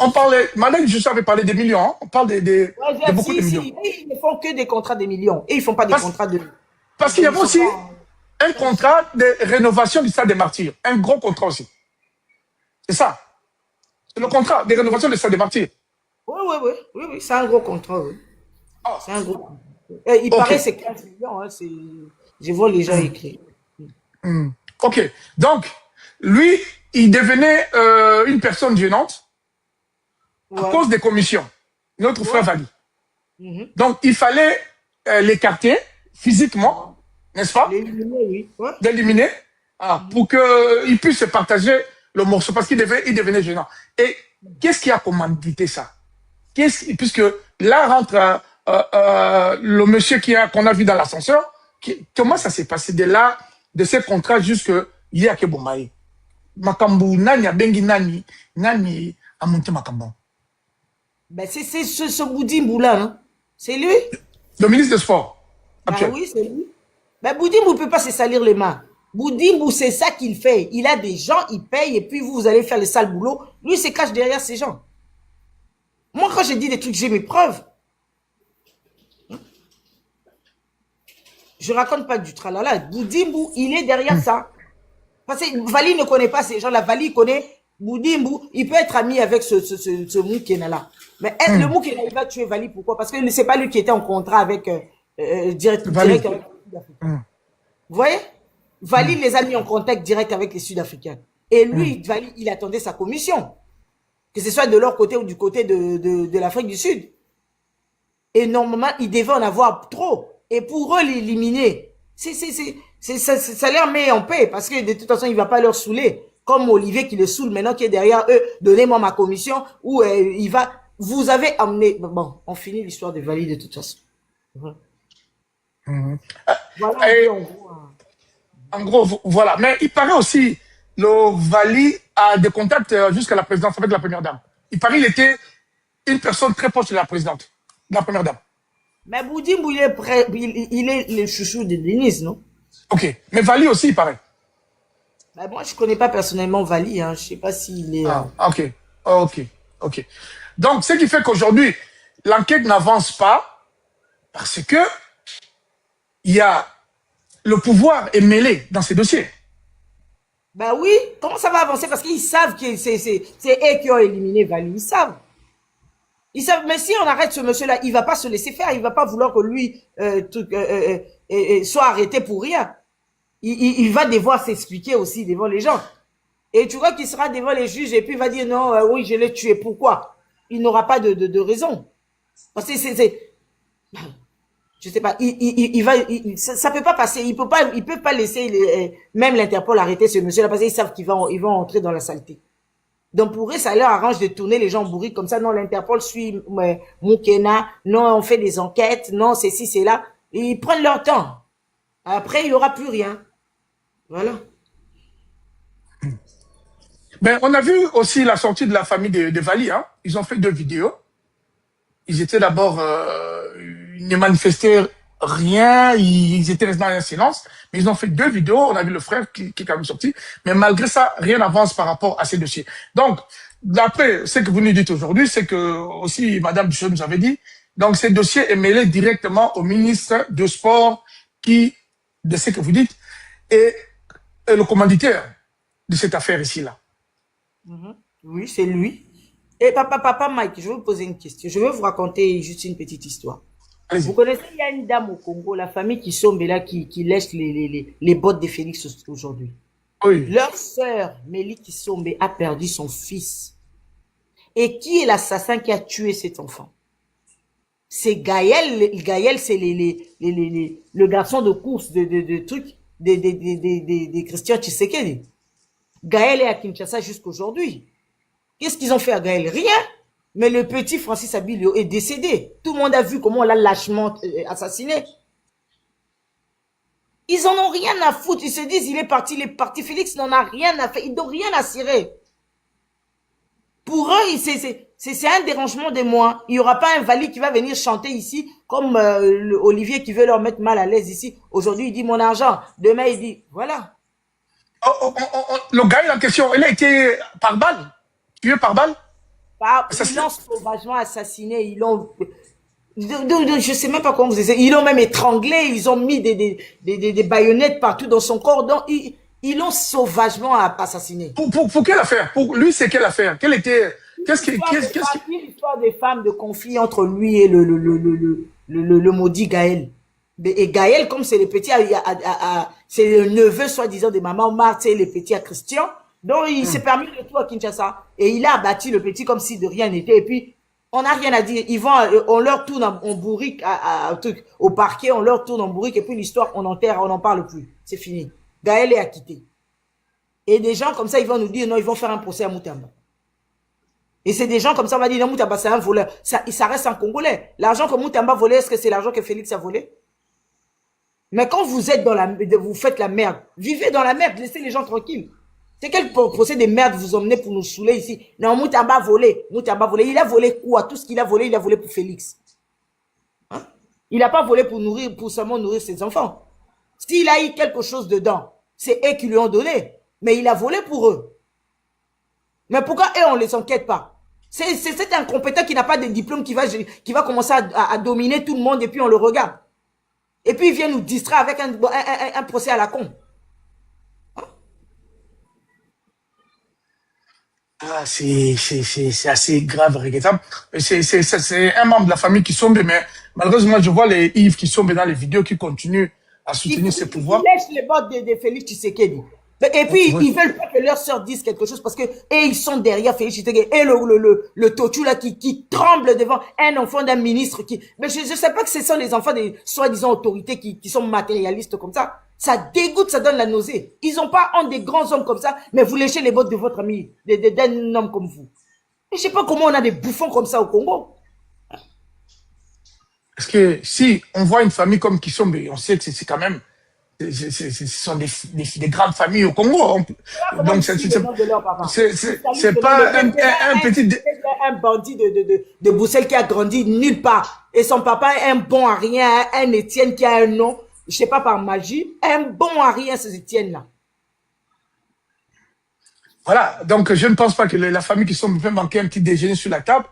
On parlait, madame, je savais parler des millions, hein? On parle de beaucoup de millions. Ils ne font que des contrats de millions, et ils ne font pas des contrats de... Parce qu'il y avait aussi un contrat de rénovation du stade des Martyrs, un gros contrat aussi. C'est ça. C'est le contrat de rénovation de stade de martyrs. Oui, c'est un gros contrat, oui. Ah, C'est un gros contrat. Et il ok. paraît que c'est 15 millions, hein, je vois les gens écrire. Ok. Donc, lui, il devenait une personne gênante à Ouais. cause des commissions. Notre frère Ouais. Vali. Mhm. Donc, il fallait l'écarter physiquement, n'est-ce pas? L'éliminer, oui. Ouais. D'éliminer, pour qu'il puisse se partager le morceau, parce il devenait gênant. Et qu'est-ce qui a commandité ça? Puisque là rentre le monsieur qu'on a vu dans l'ascenseur, comment ça s'est passé de là, de ces contrats jusque il y a que Bomaye? Makambu, nani a bengi nani a monté Makambu. Ben, c'est ce Boudimbo là, hein. C'est lui. Le ministre des Sports Ben actuel. oui, c'est lui. Ben, Boudimbo ne peut pas se salir les mains. Boudimbo, c'est ça qu'il fait. Il a des gens, il paye, et puis vous allez faire le sale boulot. Lui, il se cache derrière ces gens. Moi, quand je dis des trucs, j'ai mes preuves. Je raconte pas du tralala. Boudimbo, il est derrière ça. Parce que Vali ne connaît pas ces gens-là. Vali connaît Boudimbo. Il peut être ami avec ce Moukena là. Mais le Moukena, il va tuer Vali. Pourquoi? Parce que c'est pas lui qui était en contrat avec direct avec les Sud-Africains. Vous voyez? Vali les a mis en contact direct avec les Sud-Africains. Et lui, Vali, il attendait sa commission. Que ce soit de leur côté ou du côté de l'Afrique du Sud. Et normalement, ils devaient en avoir trop. Et pour eux, l'éliminer, ça leur met en paix. Parce que de toute façon, il ne va pas leur saouler. Comme Olivier qui le saoule maintenant, qui est derrière eux. Donnez-moi ma commission. Ou il va... Vous avez amené... Bon, on finit l'histoire de Vali de toute façon. Voilà. Et, en gros, voilà. Mais il paraît aussi, le Vali a des contacts jusqu'à la présidence avec la première dame. Il paraît qu'il était une personne très proche de la présidente, de la première dame. Mais Boudimbo, il est le chouchou de Denise, non? Ok. Mais Vali aussi, il paraît. Ben, moi, je ne connais pas personnellement Vali. Hein. Je ne sais pas s'il est... Ok. Donc, ce qui fait qu'aujourd'hui, l'enquête n'avance pas parce que il y a le pouvoir est mêlé dans ces dossiers. Ben oui, comment ça va avancer? Parce qu'ils savent que c'est eux qui ont éliminé Vali. Ils savent. Ils savent, mais si on arrête ce monsieur-là, il va pas se laisser faire. Il va pas vouloir que lui soit arrêté pour rien. Il va devoir s'expliquer aussi devant les gens. Et tu vois qu'il sera devant les juges et puis il va dire non, oui, je l'ai tué. Pourquoi? Il n'aura pas de raison. Parce que je sais pas, ça peut pas passer. Il peut pas laisser même l'Interpol arrêter ce monsieur-là parce qu'ils savent qu'ils vont entrer dans la saleté. Donc pour eux, ça leur arrange de tourner les gens bourrés comme ça. Non, l'Interpol suit Moukena. Non, on fait des enquêtes. Non, c'est ci, c'est là. Et ils prennent leur temps. Après, il y aura plus rien. Voilà. Ben, on a vu aussi la sortie de la famille de Vali. Hein. Ils ont fait 2 vidéos. Ils étaient d'abord, ils ne manifestaient rien, ils étaient restés dans un silence, mais ils ont fait 2 vidéos. On a vu le frère qui est quand même sorti, mais malgré ça, rien n'avance par rapport à ces dossiers. Donc, d'après ce que vous nous dites aujourd'hui, c'est que aussi Madame Bichot nous avait dit, donc ces dossiers est mêlé directement au ministre de Sport qui, de ce que vous dites, est le commanditaire de cette affaire ici-là. Oui, c'est lui. Et papa Mike, je vais vous poser une question. Je vais vous raconter juste une petite histoire. Vous connaissez, il y a une dame au Congo, la famille qui sombe là, qui lèche les bottes de Félix aujourd'hui. Oui. Leur sœur, Mélie Kisombe, a perdu son fils. Et qui est l'assassin qui a tué cet enfant? C'est Gaël. Gaël, c'est le garçon de course de trucs des Christian Tshisekedi. Gaël est à Kinshasa jusqu'aujourd'hui. Qu'est-ce qu'ils ont fait à Gaël? Rien. Mais le petit Francis Abilio est décédé. Tout le monde a vu comment on l'a lâchement assassiné. Ils en ont rien à foutre. Ils se disent, il est parti. Félix n'en a rien à faire. Ils n'ont rien à cirer. Pour eux, c'est un dérangement de moi. Il n'y aura pas un Vali qui va venir chanter ici, comme Olivier qui veut leur mettre mal à l'aise ici. Aujourd'hui, il dit mon argent. Demain, il dit, voilà. Le gars en question, il a été par balle. Tué par balle? Ils l'ont sauvagement assassiné. Ils l'ont... Je sais même pas comment vous essayez. Ils l'ont même étranglé. Ils ont mis des baïonnettes partout dans son corps. Donc, Ils l'ont sauvagement assassiné. Pour quelle affaire? Pour lui, c'est quelle affaire? Quelle était, L'histoire des femmes de conflit entre lui et le maudit Gaël. Et Gaël, comme c'est le petit, c'est le neveu soi-disant de Maman Omar, c'est le petit à Christian, donc il s'est permis de tout à Kinshasa. Et il a abattu le petit comme si de rien n'était. Et puis, on n'a rien à dire. Ils vont, on leur tourne en bourrique au parquet, on leur tourne en bourrique, et puis l'histoire, on enterre, on n'en parle plus. C'est fini. Gaël est acquitté. Et des gens comme ça, ils vont nous dire, non, ils vont faire un procès à Moutamba. Et c'est des gens comme ça, on va dire, non, Moutamba, c'est un voleur. Ça reste un Congolais. L'argent que Moutamba volait, est-ce que c'est l'argent que Félix a volé? Mais quand vous êtes vous faites la merde, vivez dans la merde, laissez les gens tranquilles. C'est quel procès de merde vous emmenez pour nous saouler ici? Non, Moutamba a volé. Moutamba a volé. Il a volé quoi? Tout ce qu'il a volé, il a volé pour Félix. Hein? Il n'a pas volé pour seulement nourrir ses enfants. S'il a eu quelque chose dedans, c'est eux qui lui ont donné. Mais il a volé pour eux. Mais pourquoi eux, on ne les enquête pas? C'est cet incompétent qui n'a pas de diplôme qui va commencer à dominer tout le monde et puis on le regarde. Et puis il vient nous distraire avec un procès à la con. Ah, c'est assez grave, regrettable. C'est un membre de la famille qui sombre, mais malheureusement, je vois les Yves qui sombrent dans les vidéos qui continuent à soutenir ses pouvoirs. Ils lèchent les bottes de Félix Tshisekedi. Et puis, ils veulent pas que leur sœur dise quelque chose parce que, et ils sont derrière Félix Tshisekedi. Et le Totu là qui tremble devant un enfant d'un ministre mais je sais pas que ce sont les enfants des soi-disant autorités qui sont matérialistes comme ça. Ça dégoûte, ça donne la nausée. Ils ont pas honte des grands hommes comme ça, mais vous léchez les bottes de votre ami, d'un homme comme vous. Et je sais pas comment on a des bouffons comme ça au Congo. Parce que si on voit une famille comme Kisombe, on sait que c'est quand même, ce sont des grandes familles au Congo. Donc, c'est pas un petit... Un bandit de Bruxelles qui a grandi nulle part. Et son papa est un bon à rien, un Étienne qui a un nom, je sais pas par magie, un bon à rien, ces Étienne-là. Voilà, donc je ne pense pas que la famille Kisombe peut manquer un petit déjeuner sur la table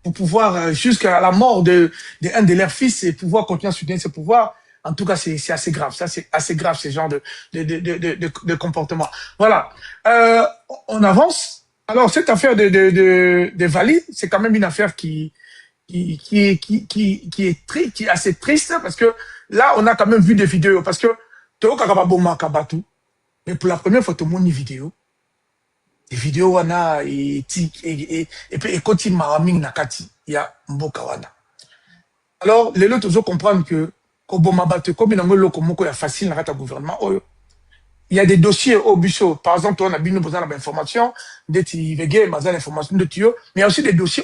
pour pouvoir, jusqu'à la mort un de leurs fils, et pouvoir continuer à soutenir ce pouvoir. En tout cas, c'est assez grave. Ça, c'est assez grave, ce genre de comportement. Voilà. On avance. Alors, cette affaire de Valide, c'est quand même une affaire qui est assez triste, parce que là, on a quand même vu des vidéos. Parce que, mais pour la première fois, tout le monde y vidéo. Les vidéos, on a, et puis, quand il m'a mis nakati, il y a Mboka wana. Alors, les autres, ils comprennent que, comme il y a facile dans le gouvernement, il y a des dossiers au bureau. Par exemple, on a besoin d'informations, mais il y a aussi des dossiers,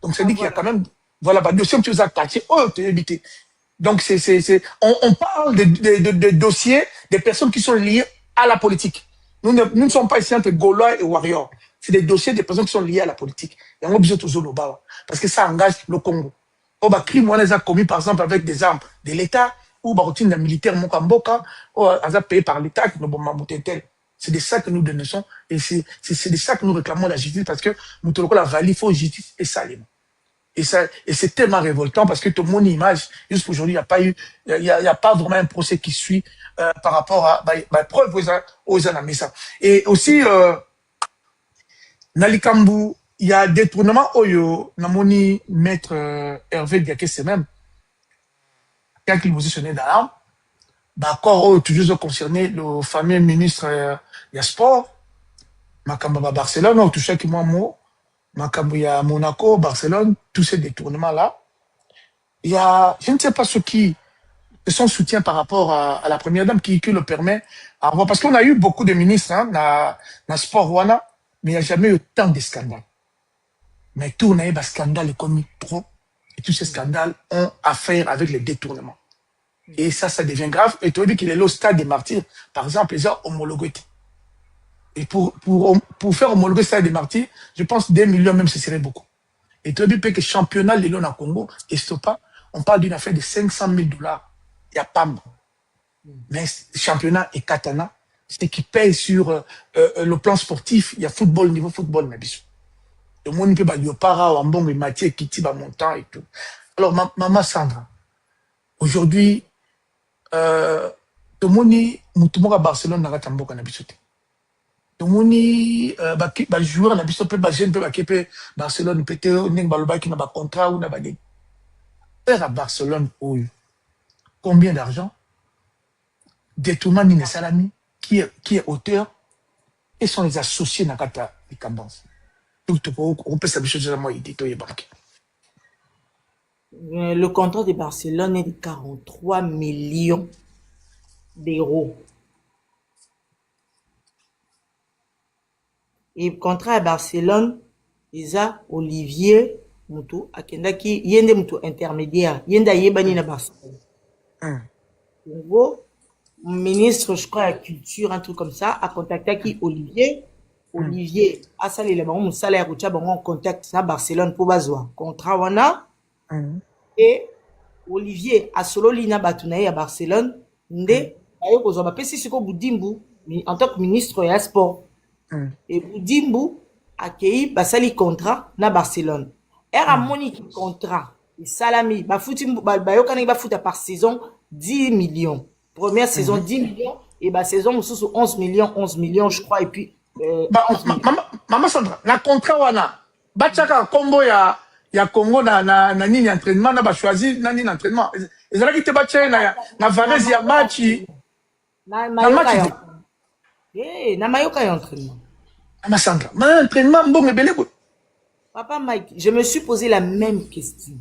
donc, ça dit qu'il y a quand même, voilà, des dossiers qui sont attachés, donc, on parle de dossiers des personnes qui sont liées à la politique. Nous ne sommes pas ici entre Gaulois et Warriors. C'est des dossiers des personnes qui sont liées à la politique. Et on a besoin toujours de parce que ça engage le Congo. On va crime, on les a commis, par exemple, avec des armes de l'État, ou routine d'un militaire, Mokamboka, ou a payé par l'État, c'est de ça que nous dénonçons, et c'est de ça que nous réclamons la justice, parce que nous trouvons la valise, il faut justice et salement. Et c'est tellement révoltant parce que tout le monde image, juste aujourd'hui, il y a pas vraiment un procès qui suit, par rapport à, preuve aux anamisa. Et aussi, Nalikambu, il y a des tournements Oyo, Namoni, maître Hervé Diaké, c'est même, quand il positionnait dans l'arme, encore toujours concerné le fameux ministre du sport, Makamba Barcelone, ou tout ça qui m'a mot, Makamba Monaco, Barcelone, tous ces détournements-là. Il y a, je ne sais pas ce qui, son soutien par rapport à la première dame qui le permet à avoir, parce qu'on a eu beaucoup de ministres, dans le sport, Wana, mais il n'y a jamais eu tant de scandales. Mais tout, on a eu des scandales commis trop, et tous ces scandales ont affaire avec les détournements. Et ça devient grave. Et tu as dit qu'il est là au stade des martyrs. Par exemple, les gens homologués. Et pour faire homologuer le stade des martyrs, je pense 2 millions même, ce serait beaucoup. Et tu as dit que le championnat de l'Élan à Congo, et pas, on parle d'une affaire de 500 000 $. Il n'y a pas. Mais le championnat est katana. C'est qui paye sur le plan sportif. Il y a football, niveau football, mais bien. Le monde peut aller au para, au Ambong, et Mathieu, qui tire à montant et tout. Alors, maman Sandra, aujourd'hui, tout le monde mutumoka Barcelone na katamboka na biso te. Tomoni ba joueur na biso pe ba jeune pe ba kepe Barcelone peut ning balobaki na ba contrat ou na ba ligue. À Barcelone combien d'argent? Détournement Nine Salami qui est auteur et sont les associés dans Kata et Kambans. On peut s'habituer à moi édito et banque. Le contrat de Barcelone est de 43 millions d'euros. Et le contrat à Barcelone, ils ont Olivier Moutou, Akendaki, Yende Moutou intermédiaire, Yenda Yebani na Barcelone. Congo, ministre, je crois, de la culture, un truc comme ça, a contacté qui Olivier. Olivier, a salé le bon salaire, ou tchab, on contacte à Barcelone pour bazoa. Contrat wana. Et Olivier, a solo lina batunaye à Barcelone, nde, ayo kozoma, pesi siko Boudimbu, en tant que ministre ya sport. Et Boudimbu, accueilli, basali contrat na Barcelone. Era monique contrat, et salami, bayokane ba foot par saison 10 millions. Première saison 10 millions, et saison sous 11 millions, je crois, et puis. Maman Sandra, la contrat wana, batchaka combo ya Congo na nini entraînement, na ba choisi na nini entraînement. Ezala ki te batcha na Varese ya match. Na match. Na mayoka ya entraînement. Maman Sandra, ma entraînement bon ebele ko. Papa Mike, je me suis posé la même question.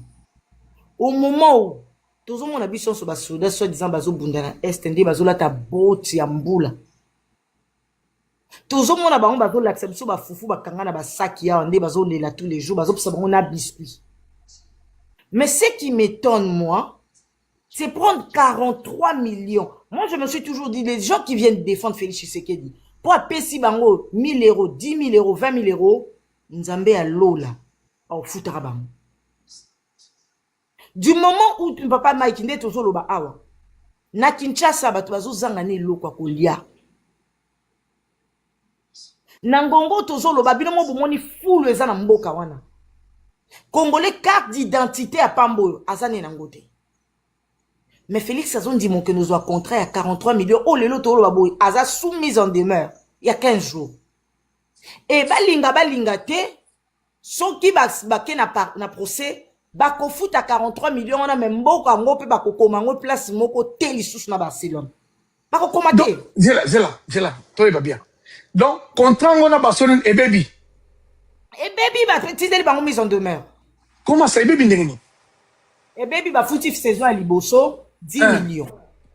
Au moment où tout le monde a vu sur ce basoda, soi-disant bazo bundana est, ndi bazo la ta botte ya mbula. Tout le monde a bazo l'acception ba foufou ba kangana ba saki ya ndi bazo lela tous les jours, bazo pisa on a biscuit. Mais ce qui m'étonne moi, c'est prendre 43 millions. Moi je me suis toujours dit les gens qui viennent défendre Félix Tshisekedi pour apesi bango 1000 euros, 10 000 euros, 20 000 euros. Nzambe à Lola, au Foutarabam. Du moment où tu ne peux pas Mike Nde tozo loba awa, na Kinshasa batu bazo zangane lo kwa kolia. Nangongo tozo loba bino mo bomoni fulu eza na mboka wana. Congolais carte d'identité à Pambo, azane nangote. Mais Félix Azon dit mon que nous avons contrat à 43 millions. Oh, le lot tolo baboy, aza soumise en demeure il y a 15 jours. Et balinga te, son qui bake na procès, bako fout à 43 millions, on a même beaucoup à pe bako komango place moko teli sous na Barcelone. Bako komate. Zela, toi va bien. Donc, contrat on a Barcelone et baby. Et baby ba petit deli bango mise en demeure. Comment ça, et baby ndengeni? Et baby ba foutif saison à Liboso, 10 millions.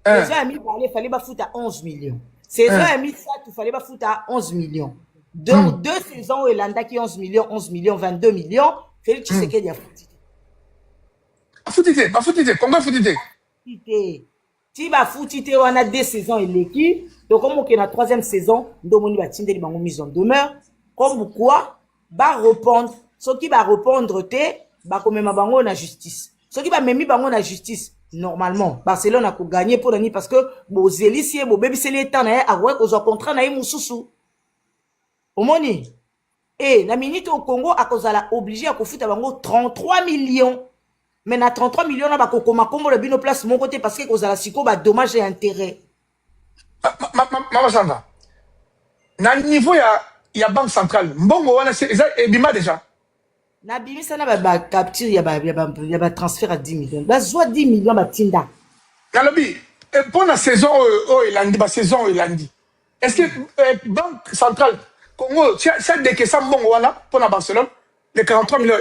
Saison à mi parler, fallait ba fout à 11 millions. Saison à mi ça, il fallait ba fout à 11 millions. Donc, 2 saisons, Elanda qui 11 millions, 22 millions, Félix Tshisekedi a foutu. Combien foutite? Si ba foutu, on a 2 saisons et l'équipe. Donc, comme on a la 3e saison, Domoni va tindre les bango mise en demeure. Comme quoi, va répondre. Ce qui va répondre, va comme même bango na justice. Ce qui va même bango na justice. Normalement, Barcelone a gagné pour l'année parce que, bon, Zélissier, bon, bébé, c'est l'état, à ouais, aux contrats, na moussoussou. Omoni. Et la minute au Congo, à cause de la obligé à foutre bango 33 millions. Mais na 33 millions, na bako koma kombo le bino place mon côté parce que cause de la siko ba dommage et intérêt. Maman Sandra. Na niveau ya banque centrale, mbongo wana c'est ebima déjà. Na bimi ça na ba capture ya ba transfert à 10 millions. Ba zwa 10 millions ba tinda. Na lobi, pour la saison elandi ba saison elandi. Est-ce que banque centrale Congo, c'est des questions bon voilà pour la Barcelone, les 43 millions.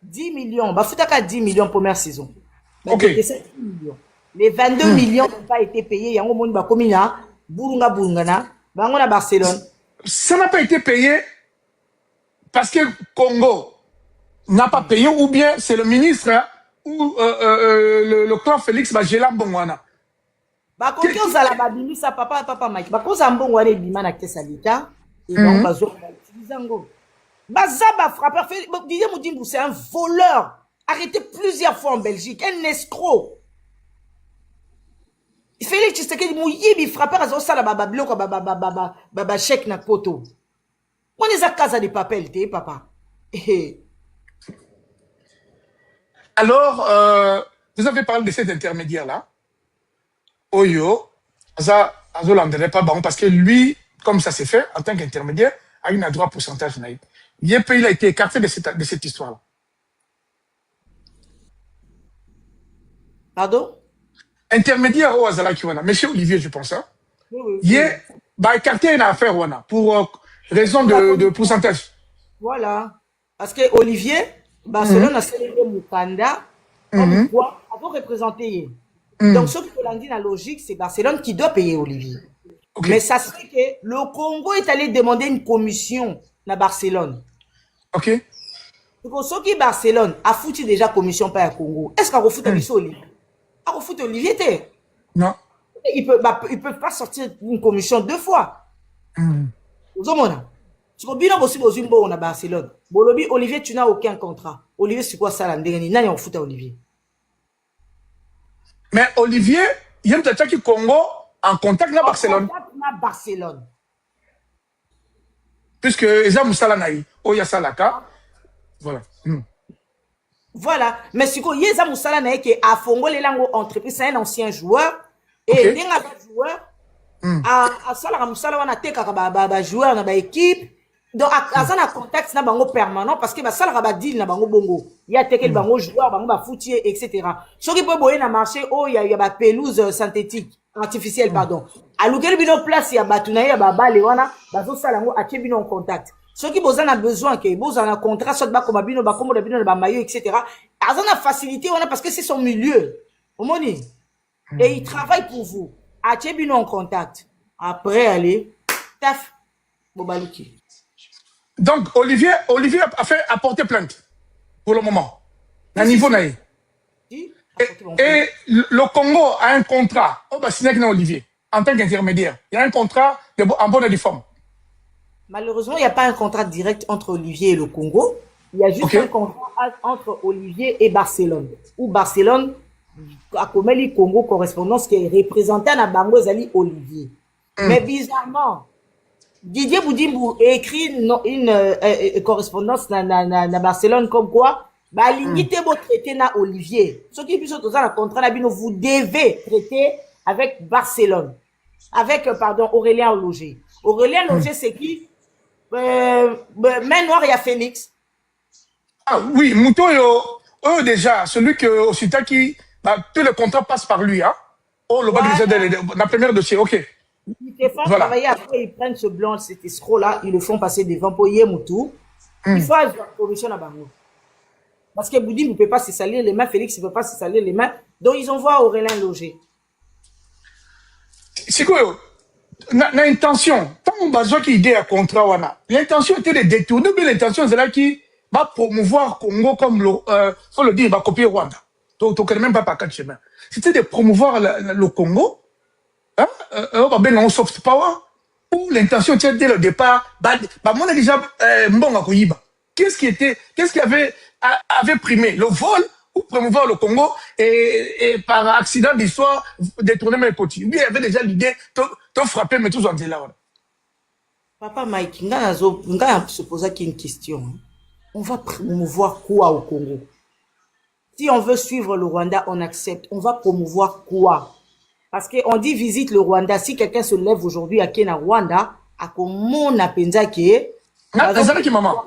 10 millions, bah foutaka 10 millions première saison. Ok. Les 22 millions n'ont pas été payés. Yango moni ba komina, burunga na, bango na Barcelone. Ça n'a pas été payé parce que Congo n'a pas payé ou bien c'est le ministre ou le clan Félix va gérer Bongwana. Bah quand on a la babini ça papa Mike, bah quand on Bongwana bima na kesa lita. Et donc, Bazaba frappeur, Didier Moudimbu, c'est un voleur, arrêté plusieurs fois en Belgique, un escroc. Félix Tshisekedi Mouyibi frappeur à Zosa la baba bloc baba chèque na poto. On est à casa de papel, t'es papa. Alors, vous avez parlé de cet intermédiaire là. Oyo, Ça, ne l'endrait pas bon parce que lui, comme ça s'est fait, en tant qu'intermédiaire, il a droit à pourcentage. Il a été écarté de cette histoire-là. Pardon? Intermédiaire au Azala Kiwana, monsieur Olivier, je pense. Hein? Oui. Il est écarté une affaire pour raison de pourcentage. Voilà. Parce que Olivier, Barcelone a célébré Mukanda comme quoi, avant représenter. Donc, ce qui est dit la logique, c'est Barcelone qui doit payer Olivier. Okay. Mais ça se fait que le Congo est allé demander une commission à Barcelone. Ok. Donc, ce qui est Barcelone a foutu déjà commission par le Congo. Est-ce qu'on refoute Olivier? On refoute Olivier, non. Ils peuvent pas sortir une commission 2 fois. Vous avez tu peux bien aussi dans une bonne à Barcelone. Bolobi, Olivier, tu n'as aucun contrat. Olivier, c'est quoi ça? N'a on fout à Olivier. Mais Olivier, il y a peut-être qui Congo en contact avec Barcelone. Barcelone. Puisque ils ont Moussalanaï, Oya Salaka. Voilà. Voilà. Mais si il y a Moussalanaï qui a Fongo les langues entreprises, c'est un ancien joueur. Et il y a un joueur. À Salara Moussala, on a été joueur dans l'équipe. Donc, à un contact na bango permanent parce que bah ça la deal na bango bongo il y a tel bango joueur bango ba foutier etc. Ce qui peut boyer na marché oh il y a ba pelouse synthétique artificielle pardon à l'auquel bino place il y a batuna ya ba balle wana bazo sala ngo atie bino en contact ce qui besoin a besoin que besoin un contrat soit ba comme bino ba comme bino ba maillot etc. azana facilité wana parce que c'est son milieu au moni et il travaille pour vous atie bino en contact après allez taf bobaluki. Donc, Olivier a porté plainte pour le moment. À niveau naï. Et le Congo a un contrat. On va signer avec Olivier en tant qu'intermédiaire. Il y a un contrat en bonne et due forme. Malheureusement, il n'y a pas un contrat direct entre Olivier et le Congo. Il y a juste un contrat entre Olivier et Barcelone. Où Barcelone a comme le Congo correspondance qui est représenté à Bango Zali Olivier. Mais bizarrement, Didier Boudimbo écrit une correspondance na Barcelone comme quoi bah l'unité beau traiter na Olivier. Ce qui est plus dans le contrat là vous devez traiter avec Barcelone. Avec pardon Aurélien Loger. Aurélien Loger c'est qui main noire il y a Félix. Ah oui, Mouto déjà celui que Osita qui tout le contrat passe par lui hein. Oh le bas de la première dossier. OK. Ils te font travailler après, ils prennent ce blanc, cet escroc-là, ils le font passer devant pour Yemoutou. Il faut avoir la commission à Bango. Parce que Boudi ne peut pas se salir les mains, Félix ne peut pas se salir les mains. Donc ils envoient Aurélien Loger. C'est quoi? L'intention, tant on besoin qu'il y ait un contrat, l'intention était de détourner, mais l'intention c'est là qui va promouvoir Congo comme faut le dire, va copier Rwanda. Donc tu ne connais même pas quatre chemins. C'était de promouvoir le Congo. On va bien en soft power où l'intention était dès le départ mon déjà bon à Koyiba. Qu'est-ce qui avait primé le vol ou promouvoir le Congo et par accident d'histoire détourner mes petits. Lui il avait déjà l'idée de frapper mais tous en là. Papa Mike, on se poser une question. On va promouvoir quoi au Congo? Si on veut suivre le Rwanda, on accepte. On va promouvoir quoi? Parce qu'on dit visite le Rwanda. Si quelqu'un se lève aujourd'hui à Kenya, Rwanda, à comment on appelle ça qui est? Nazalaki maman.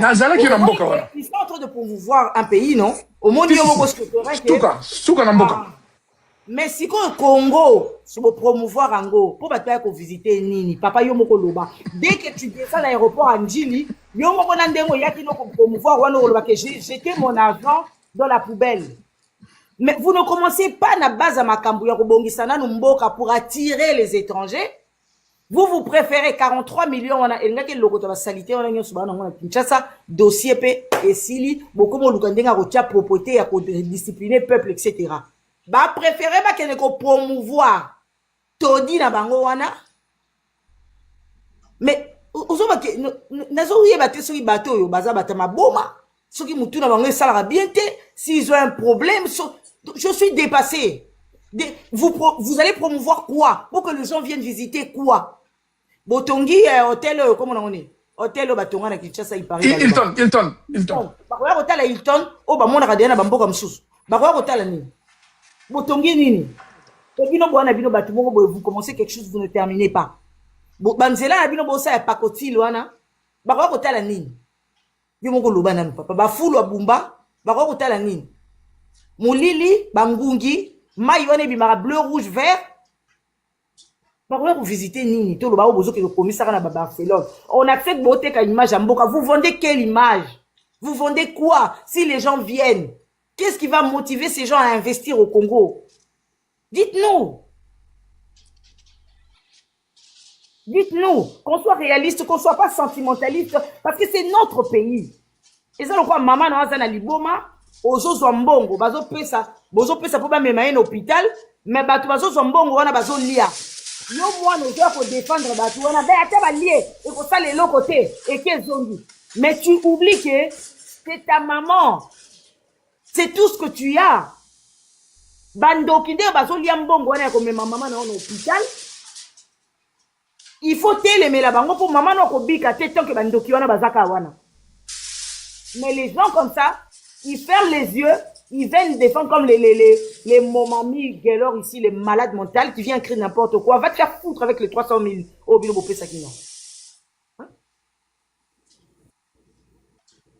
Nazalaki na mboka. Ils sont en train de promouvoir un pays, non? Au monde il y a Suka na mboka. Mais si le Congo, c'est pour promouvoir Ango, pour battre qu'on visiter Nini, papa yomoko loba. Dès que tu descends à l'aéroport à Njili, yomoko nandengo yakino pour promouvoir wano loba que j'ai jeté mon argent dans la poubelle. Mais vous ne commencez pas na base à Makambu ya kobongisana numboka pour attirer les étrangers. Vous préférez 43 millions on a elngaki loko to la salité on a nyo subana ngona Kinshasa dossier pe esili beaucoup mo lukandenga ko tia propreté ya ko discipliner peuple etc. Ba préféré ba kene ko promouvoir todi na bango wana. Mais ozoba ke nazo yeba te soki bato yo baza batama boma soki mutu na bango salara bien te s'ils ont un problème je suis dépassé. Vous allez promouvoir quoi? Pour que les gens viennent visiter quoi? Botongi hôtel comment on est? Hôtel Batonga na Kinshasa il paraît. Hilton. Bakoya hôtel à Hilton, oh ba mona radena bamboka msusu. Bakoya hôtel ni. Botongi nini? Et bino boana bino batu moko boye vous commencez quelque chose vous ne terminez pas. Banzela na bino bosa ya pakotilo wana. Bako kotala nini? Yo moko loba nanu papa ba fulu abumba bako kotala nini? Mulili bangungi mai wana bimara bleu rouge vert. Bako visiter nini? To loba bozo ke komisara na Barcelone. On accepte beauté ka image à mboka. Vous vendez quelle image? Vous vendez quoi si les gens viennent? Qu'est-ce qui va motiver ces gens à investir au Congo? Dites-nous. Dites-nous, qu'on soit réaliste, qu'on soit pas sentimentaliste, parce que c'est notre pays. Et ça, donc, maman, non, ça, na liboma, ozo zombongo, bazo pesa pour ba mema en hôpital, mais batu bazo zombongo, wana bazo lia. Yo, moi, nous doit défendre batu, wana, ben, ate ba lié, et pour ça, les l'autre côté, et qu'est zongi. Mais tu oublies que c'est ta maman. C'est tout ce que tu as. Bando kinde bazo lia mbongo, wana, comme maman, non, en hôpital. Il faut t'aimer la bango pour maman non kobika tant que bandoki wana bazaka wana. Mais les gens comme ça, ils ferment les yeux, ils viennent défendre comme les momami guélor ici, les malades mentales qui viennent créer n'importe quoi. Va te faire foutre avec les 300 000 au bilo bopé sakina.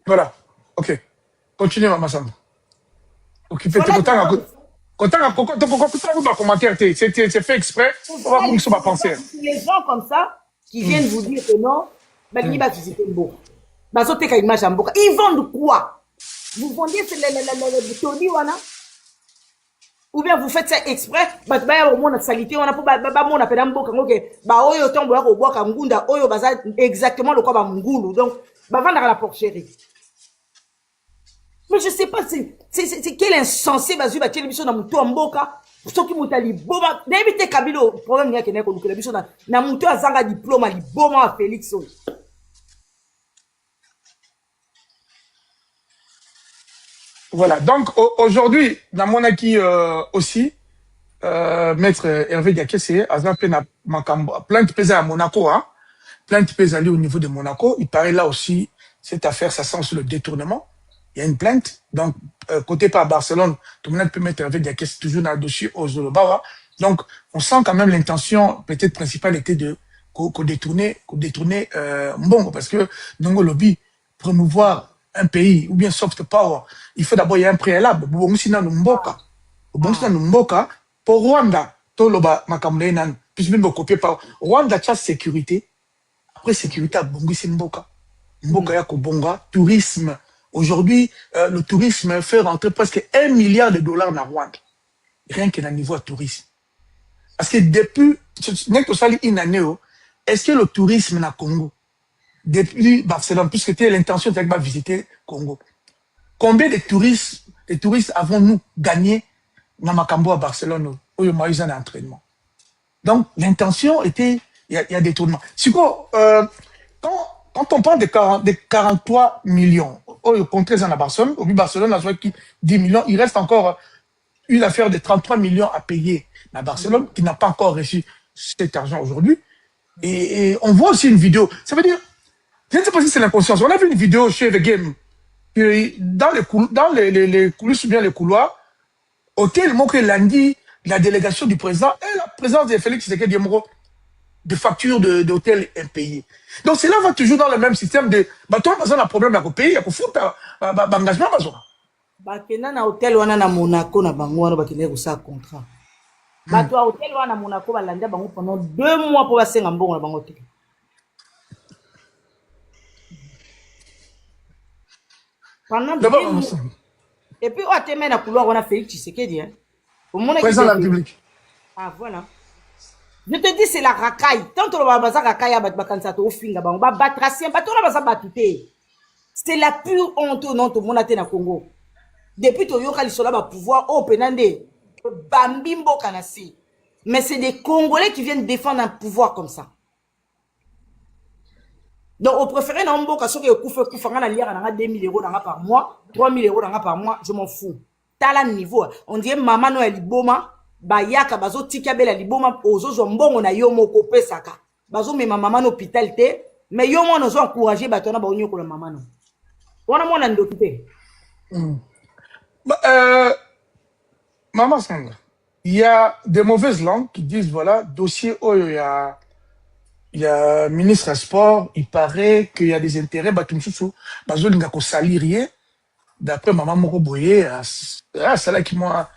Voilà. Ok. Continue, Maman Sandra. Ok, faites content. Quand commentaire, c'est fait exprès. On va vous pas penser. Les gens comme ça qui viennent vous dire que non, ils vendent quoi? Vous vendez le Tony wana? Ou bien vous faites ça exprès? Salité wana pour on appelle mboka ngoke ba oyo tombo ya ko boka ngunda oyo baza exactement le quoi ba ngulu. Donc ba vendre à la porcherie. Mais je sais pas, c'est quel insensé bazu ba télévision na muto mboka soki mutali boma n'évite kabilo problème nya keneko lukela biso na muto azanga diplôme li boma à Félix. Voilà, donc aujourd'hui dans mon acquis aussi maître Hervé Diakese azan pe na makambo plainte pesa à Monaco hein, plainte pesa ali au niveau de Monaco, il paraît là aussi cette affaire ça sent sur le détournement. Il y a une plainte, donc côté par Barcelone, tout le monde peut mettre avec des caisses toujours dans le dossier aux Zolobawa. Donc on sent quand même l'intention peut-être principale était de détourner Mbongo parce que Ndongo Lobby promouvoir un pays ou bien soft power, il faut d'abord y a un préalable. Bon sinon Mboka, pour Rwanda, Toloba Makamlenan, puis même copier par Rwanda tcha sécurité. Après sécurité à Bongo c'est Mboka. Mboka ya Kobonga, tourisme. Aujourd'hui, le tourisme fait rentrer presque 1 milliard de dollars dans Rwanda. Rien que dans le niveau de tourisme. Parce que depuis, est-ce que le tourisme dans le Congo, depuis Barcelone, puisque c'était l'intention de visiter le Congo, combien de touristes avons-nous gagné dans Makambo à Barcelone, où il y a eu un entraînement? Donc, l'intention était, il y a des tournements. Quand on parle de 43 millions, au contraire, à Barcelone, au Barcelone, a joué 10 millions, il reste encore une affaire de 33 millions à payer à Barcelone, qui n'a pas encore reçu cet argent aujourd'hui. Et on voit aussi une vidéo. Ça veut dire, je ne sais pas si c'est l'inconscience. On a vu une vidéo chez The Game, dans les coulisses ou bien les couloirs, hôtel Moké lundi, la délégation du président et la présence de Félix Tshisekedi de factures d'hôtel impayées. Donc cela va toujours dans le même système de toi on a un problème à payer, il y a foutre engagement bakena na hôtel wana na Monaco na bango wana bakena ko sa contrat. Bato a hôtel wana na Monaco balanda bango pendant 2 mois pour basenga mbongo na bango te. Pendant 2 mois. Et puis on te met na couloir wana Félix Tshisekedi hein. Au monde président de la République. Ah voilà. Je te dis, c'est la racaille. Tant que le bazar racaille a battu au finga, on va battre à 100, c'est la pure honte non tout le monde a été dans Congo. Depuis que Yoka Lissola va pouvoir, oh, penande, bambimbo kanasi. Mais c'est des Congolais qui viennent défendre un pouvoir comme ça. Donc, on préfère un hombo qui a couvert la lière, 2 000 € par mois, 3 000 € par mois, je m'en fous. T'as le niveau. On dit, maman, Noël Boma. Bayaka bazo tika bela liboma ozozo mbongo na yo moko pesaka bazo mema mama na hôpital te mais yo mo nozo encourager bato na ba onyoko la mama no wana mona ndokite Maman Sandra il y a des mauvaises langues qui disent, voilà, dossier, oh, il y a ministre des Sports, il paraît qu'il y a des intérêts, bah, tout ça, bah, zolinga ko salirié, d'après maman Moko Boye, c'est là qui moi,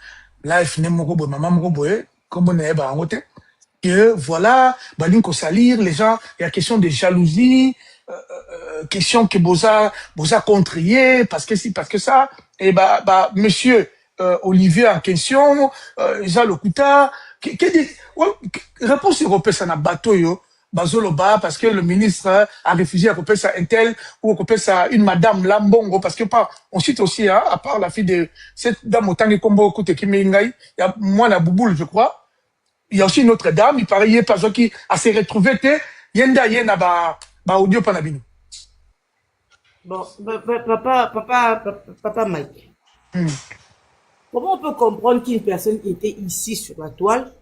life ne Moko Boye, maman Moko Boye, comme on est, bah, en côté, que voilà, bah, ko salir, les gens, il y a question de jalousie, question que Boza contrier, parce que si, parce que ça, et bah, monsieur, Olivier en question, Jean Lokuta, réponse européenne, ça n'a bateau, yo. Bazoloba, parce que le ministre a refusé à couper ça un tel, ou à couper ça une madame Lambongo, parce que on cite aussi, hein, à part la fille de cette dame au Tangi Kombo Koute Kimengai, il y a moi la Bouboule, je crois. Il y a aussi une autre dame, il paraît, il y a personne qui a se retrouvé, yenda yena ba audio panabino. Bon, papa Mike. Comment on peut comprendre qu'une personne qui était ici sur la toile,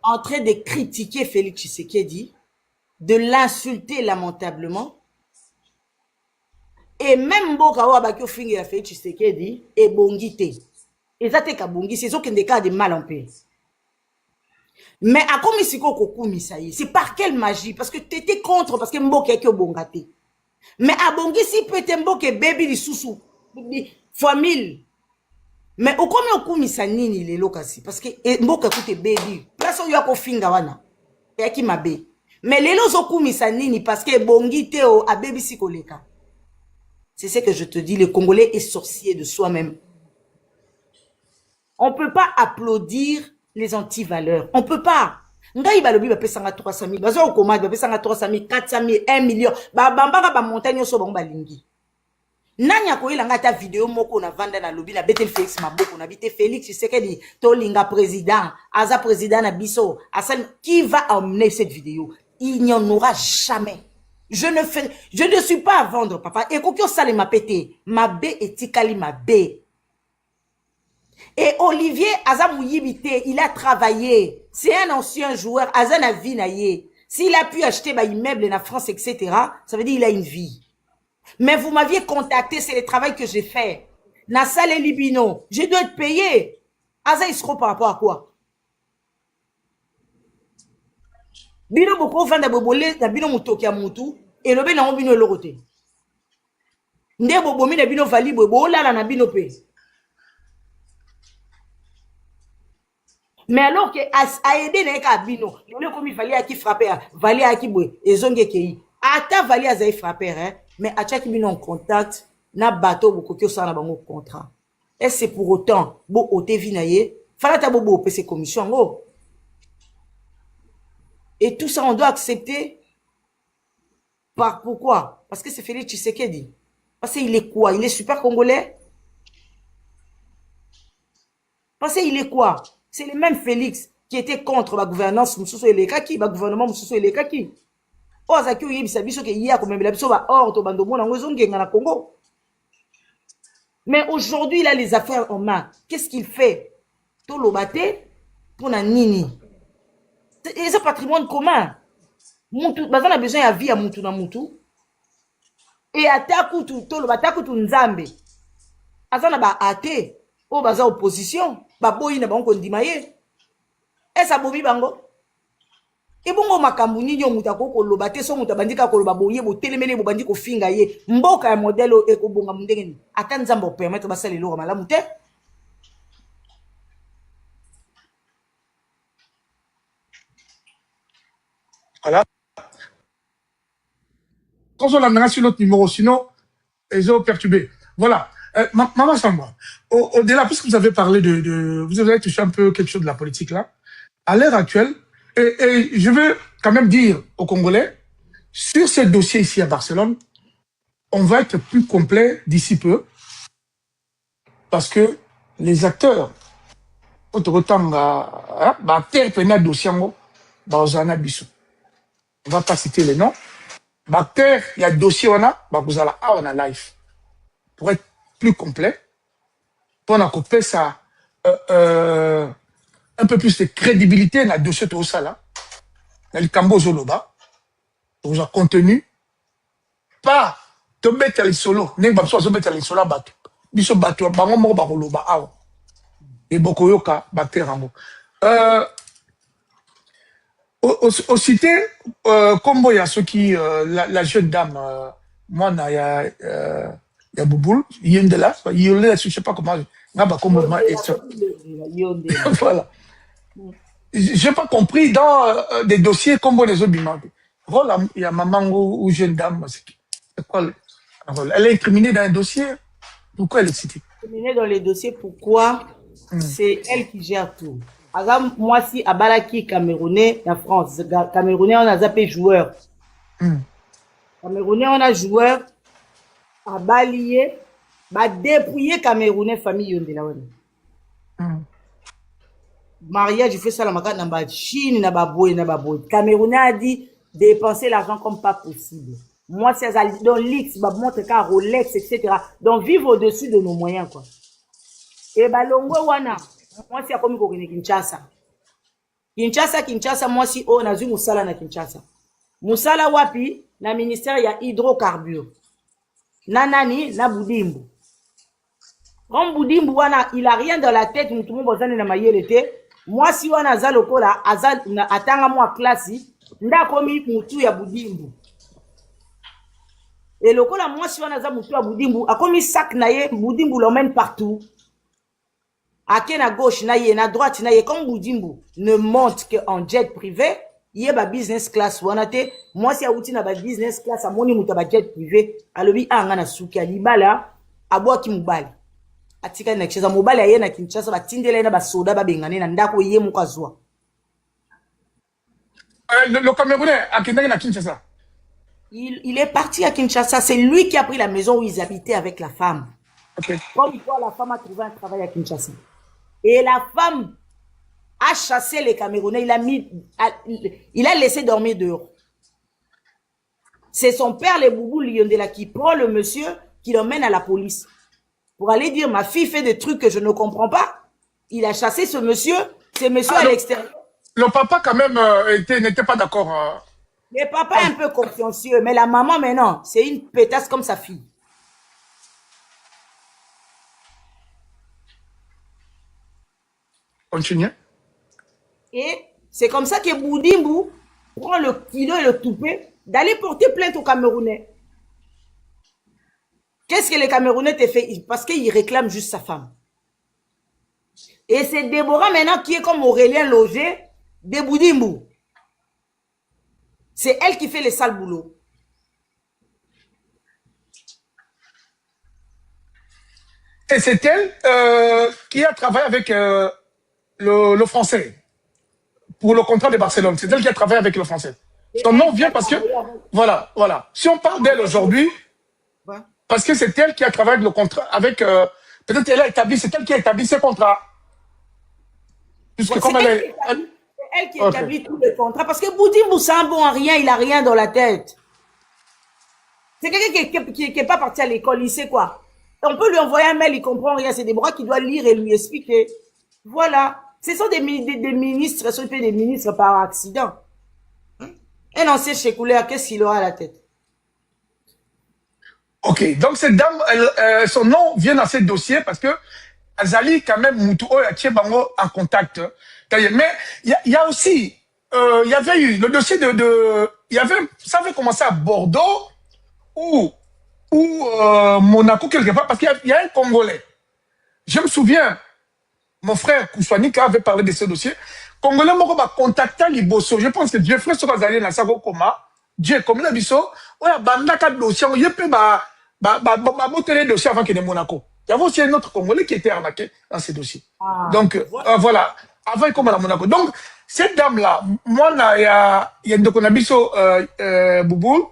en train de critiquer Félix Tshisekedi, de l'insulter lamentablement, et même Mboka Wabaki Ofingi a Félix Tshisekedi, et Bongite. Et ça, c'est Bongi, c'est ce qui est cas de mal en paix. Mais à comme ici, c'est par quelle magie? Parce que tu étais contre, parce que Mboka est Bongate. Mais à Bongi, si peut-être Mboka baby di sousou, famille. Mais au combien au kumisa nini les lokasi parce que Mboka koute baby. Place où yako finga wana. Et qui mabe. Mais les lozo kumisa nini parce que Bongi teo a baby si koleka. C'est ce que je te dis, le Congolais est sorcier de soi-même. On peut pas applaudir les anti-valeurs. On peut pas. Ngai balobi ba pesanga 300 000. Bazo au komad ba pesanga 300 000, 400 000, 1 million. Ba bambaka ba montagne so ba balingi. Nanya ko ilanga ta vidéo moko na vanda na lobi na Betel Félix Maboko na bité Félix Tshisekedi tolinga président, aza président na biso, Assane qui va emmener cette vidéo? Il n'y en aura jamais. Je ne suis pas à vendre papa. Et kokyo sale ma pété, ma bé et tikali ma bé. Et Olivier aza mouyibité, il a travaillé. C'est un ancien joueur, aza na vie na ye. S'il a pu acheter ba immeuble na France etc., ça veut dire il a une vie. Mais vous m'aviez contacté, c'est le travail que j'ai fait. Nassal et Libino, je dois être payé. Aza, ils seront par rapport à quoi? Bino boko vanda bobolé, na bino mutoki ya mutu, et lobe na bino lorote. Nde bobomi na bino vali bobo, lala na bino pe. Mais alors que a aidé na eka bino, le comme il fallait à qui frapper, vali à qui boue, et zonge kei. Ata vali a zay frapper, hein. Mais à chaque minute en contact, na bateau beaucoup que ça na bango contrat. Et c'est pour autant, bo ote vinaye, fala ta bobo PC commission go. Et tout ça on doit accepter. Pourquoi? Parce que c'est Félix Tshisekedi. Parce qu'il est quoi? Il est super congolais. Parce qu'il est quoi? C'est le même Félix qui était contre la gouvernance Moussousso et les Kaki, le gouvernement Moussousso et les Kaki. Oh, ça qui est bien, biso que hier comme la biso va hors to bando mona ngozonge ngana Congo. Mais aujourd'hui il a les affaires en main. Qu'est-ce qu'il fait? To lobate pour na nini. C'est un patrimoine commun. Mutu bazana besoin ya vie à mutu na mutu. Et ataku to lobata ku nzambe. Azana ba ate o baza opposition, ba boyi na bango ndimaye. Esa bobi bango. Et bongo makambu nini yo mutako ko loba te so mutabandika ko loba boye bo telemele bo bandiko finga ye mboka ya modelo e ko bonga mundenge ni ata nzambo permettre basali lo malamu te. Voilà. Quand on l'amènera sur notre numéro, sinon ils ont perturbé. Voilà. Maman Samba, au-delà, puisque vous avez parlé vous avez touché un peu quelque chose de la politique là, à l'heure actuelle, et je veux quand même dire aux Congolais, sur ce dossier ici à Barcelone, on va être plus complet d'ici peu, parce que les acteurs, autant acteurs pénal dossier, on va pas citer les noms, acteurs, il y a dossier, on a live, pour être plus complet, pour qu'on ça un peu plus de crédibilité dans le dossier de ça là, dans le Cambo Zoloba, pour un contenu, pas de mettre les solos, n'est pas besoin de mettre les solos à bateau. Biso bateau, bango mo bakoloba awa. et Bokoyoka, Bakterango. Au cité, comme il y a ceux qui, la jeune dame, moi, il y a Bouboul, il y a une de là, il y a je ne sais pas comment, voilà. Je n'ai pas compris dans des dossiers comme les autres bimantes. Il y a maman ou jeune dame, c'est quoi le rôle? Elle est incriminée dans un dossier. Pourquoi elle est citée? Incriminée dans les dossiers, pourquoi? C'est elle qui gère tout. Par exemple, moi, si à Balaki, Camerounais, en France, Camerounais, on a zappé joueur. Camerounais, on a joueur à balayer, à dépouiller Camerounais, famille Yondela. Mariage, je fais ça la makate dans Chine, dans Camerounais a dit dépenser l'argent comme pas possible. Moi, c'est dans l'X, montre qu'à Rolex, etc. Donc, vivre au-dessus de nos moyens, quoi. Et Balongo Wana, moi, c'est comme Kinshasa. Kinshasa, moi, si on a vu Moussala na Kinshasa. Moussala Wapi, na ministère, il y a hydrocarbures. Nanani, na Boudimbo. Comme Boudimbo Wana, il a rien dans la tête, tout le monde besoin de mailler. Moi, si Wana Zaloko, là, atanga moi classe, nda komi mutu ya Boudimbo. Et le là, moi, si Wana Zamutu ya Boudimbo, a komi sac naye, Boudimbo l'emmène partout. À à gauche, naye, à droite, naye, comme Boudimbo ne monte qu'en jet privé, il y a business class. Moi, si Aouti na business class, à mon muta jet privé, à l'obi, à ngana souki, à libala, à bois qui m'bali. À tika na kcheza, mobali aye na Kinshasa, ba tindele na ba soda, ba bengane, na ndako ye mukazwa. Le Camerounais, à Kinshasa. Il est parti à Kinshasa. C'est lui qui a pris la maison où ils habitaient avec la femme. Okay. Comme quoi, la femme a trouvé un travail à Kinshasa. Et la femme a chassé les Camerounais. Il a laissé dormir dehors. C'est son père, les Boubou Liondela, qui prend le monsieur, qui l'emmène à la police. Pour aller dire, ma fille fait des trucs que je ne comprends pas. Il a chassé ce monsieur à l'extérieur. Le papa, quand même, n'était pas d'accord. Le papa est un peu consciencieux, mais la maman, maintenant, c'est une pétasse comme sa fille. Continue. Et c'est comme ça que Boudimbo prend le kilo et le toupet d'aller porter plainte aux Camerounais. Qu'est-ce que les Camerounais te fait? Parce qu'ils réclament juste sa femme. Et c'est Déborah maintenant qui est comme Aurélien Logé de Boudimbo. C'est elle qui fait les sales boulots. Et c'est elle qui a travaillé avec le Français pour le contrat de Barcelone. C'est elle qui a travaillé avec le Français. Son nom vient parce que... Voilà. Si on parle d'elle aujourd'hui, parce que c'est elle qui a travaillé avec le contrat, avec... peut-être c'est elle qui a établi ce contrat. Puisque comme elle c'est elle qui établit tous les contrats. Parce que Boudimbo, c'est un bon à rien, il n'a rien dans la tête. C'est quelqu'un qui n'est pas parti à l'école, il sait quoi. On peut lui envoyer un mail, il comprend rien. C'est Déborah qui doit lire et lui expliquer. Voilà. Ce sont des ministres, ce sont des ministres par accident. Un ancien chécouleur, qu'est-ce qu'il aura à la tête? Ok, donc cette dame, son nom vient dans ce dossier parce que Azali, quand même, Moutou, Bango en contact. Mais il y a aussi, il y avait eu le dossier ça avait commencé à Bordeaux ou Monaco quelque part, parce qu'il y a un Congolais. Je me souviens, mon frère Kouswanika avait parlé de ce dossier. Congolais m'a contacté à Liboso. Je pense que Jeffrey Sokazali na Sago Koma, Dieu, comme la biso, ouais, bandaka dossier, il peut monter dossier avant qu'il y ait Monaco. Il y avait aussi un autre Congolais qui était arnaqué dans ces dossiers. Donc, voilà. Avant, il commence à Monaco. Donc, cette dame-là, moi, il y a un biso, Boubou,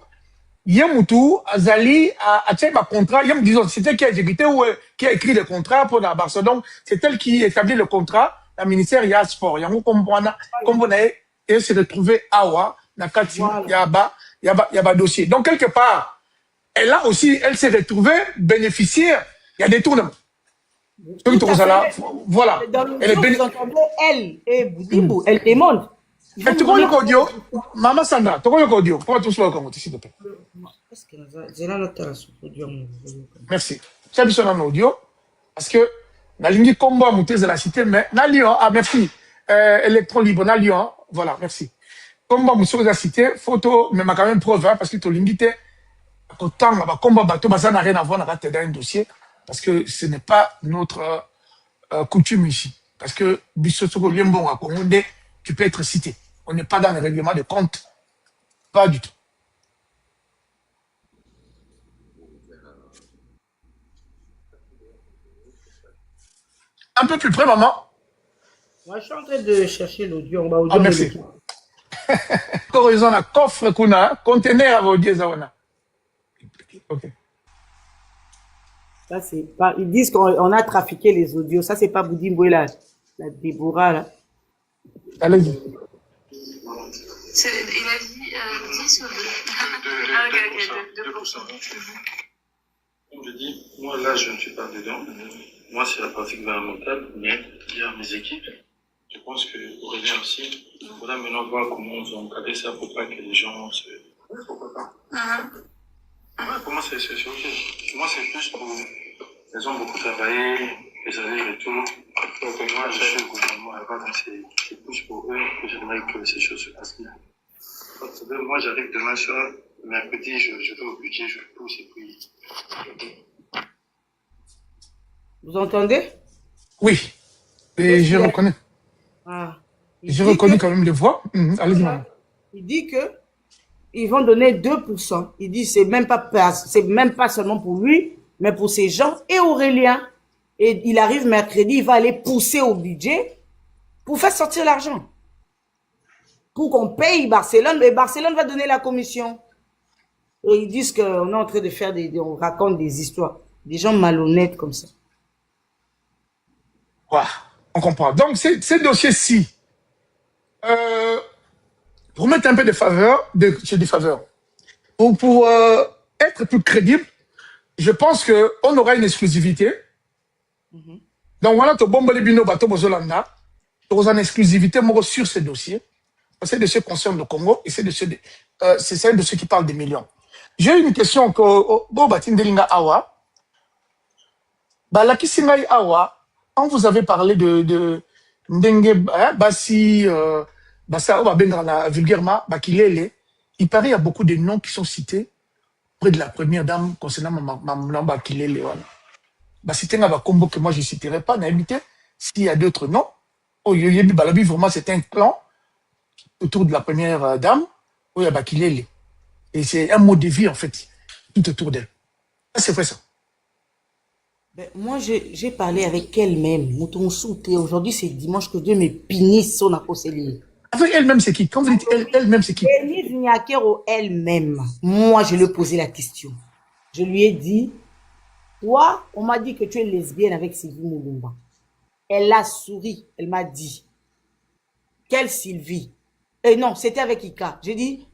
Yemoutou, Azali, a tient ma contrat, disons, c'est elle qui a exécuté ou qui a écrit le contrat pour la Barcelone. Donc, c'est elle qui établit le contrat, la ministère, il y a sport. Il y a comme on a, et se retrouvé à Awa, Nakati, il y a dossier. Donc, quelque part, elle a aussi, elle s'est retrouvée bénéficiaire. Il y a des tournements. Voilà. Dans le jour, vous entendez elle et Boudimbo, elle demande. Tu connais l'audio? Maman Sandra, tu connais l'audio? Comment tu le connais, s'il te plaît? Merci. Tu as besoin d'un audio parce que Nalingi combat monter la cité, mais na Lyon, ah merci. Électron libre, na Lyon, voilà, merci. Combat monter la cité, photo, mais ma quand même preuve, parce que tu l'ingité, autant, bah, combat bateau, bah, ça n'a rien à voir avec un dossier, parce que ce n'est pas notre coutume ici. Parce que, Bissotoko Liembon à Congondé, tu peux être cité. On n'est pas dans le règlement de compte. Pas du tout. Un peu plus près, maman. Moi, je suis en train de chercher l'audio. Ah, merci. Corrigons la coffre qu'on a, conteneur à vos dieux. Ok. Ça, c'est pas. Ils disent qu'on a trafiqué les audios. Ça, c'est pas Boudimboué, la Déborah, là. Allez-y. Il a dit 10 ou 2 Ah, ok, 2%. Comme je dis, moi là, je ne suis pas dedans. Moi, c'est la partie gouvernementale, mais il y a mes équipes. Je pense qu'Aurélien aussi, il faudra maintenant voir comment on va encadrer ça pour pas que les gens se... Oui, pourquoi pas. Ouais, pour moi, c'est ok. Moi, c'est plus pour... Ils ont beaucoup travaillé, les années et tout. Donc, moi, je suis au gouvernement avant, donc c'est plus pour eux que j'aimerais que ces choses se passent bien. Donc, moi, j'arrive demain soir, mercredi, je fais au budget, je pousse et puis... Vous entendez? Oui. Et je reconnais. Ah. Je reconnais quand même les voix. Allez-y, maman. Il dit que ils vont donner 2%. Il dit c'est même pas seulement pour lui, mais pour ces gens et Aurélien. Et il arrive mercredi, il va aller pousser au budget pour faire sortir l'argent. Pour qu'on paye Barcelone, mais Barcelone va donner la commission. Et ils disent qu'on est en train de faire on raconte des histoires. Des gens malhonnêtes comme ça. Ouais, on comprend. Donc, ces dossiers-ci, pour mettre un peu de faveur, pour être plus crédible, je pense qu'on aura une exclusivité. Donc, voilà, tu bombe les bino bateau bozolanda, tu auras une exclusivité sur ces dossiers. Ces dossiers concernent le Congo et c'est un dossier qui parle des millions. J'ai une question que Bobatindelinga Awa. Balaki Singai Awa, quand vous avez parlé de Ndenge Bassi, Bassa Obabendrana vulgairement, Bakilele, il paraît qu'il y a beaucoup de noms qui sont cités près de la première dame concernant Maman Bakilele. Bassi Tenga Bakombo que moi je ne citerai pas, n'habité. S'il y a d'autres noms, Yoyebi Balabi, vraiment c'est un clan autour de la première dame, où il y a Bakilele. Et c'est un mot de vie en fait, tout autour d'elle. C'est vrai ça. Ben, moi, j'ai parlé avec elle-même. Aujourd'hui, c'est dimanche que Dieu me punisse son accosélé. Avec elle-même, c'est qui? Quand vous dites elle-même, c'est qui? Denise Nyakero elle-même. Moi, je lui ai posé la question. Je lui ai dit, toi, on m'a dit que tu es lesbienne avec Sylvie Moulumba. Elle a souri. Elle m'a dit, quelle Sylvie? Et non, c'était avec Ika. J'ai dit,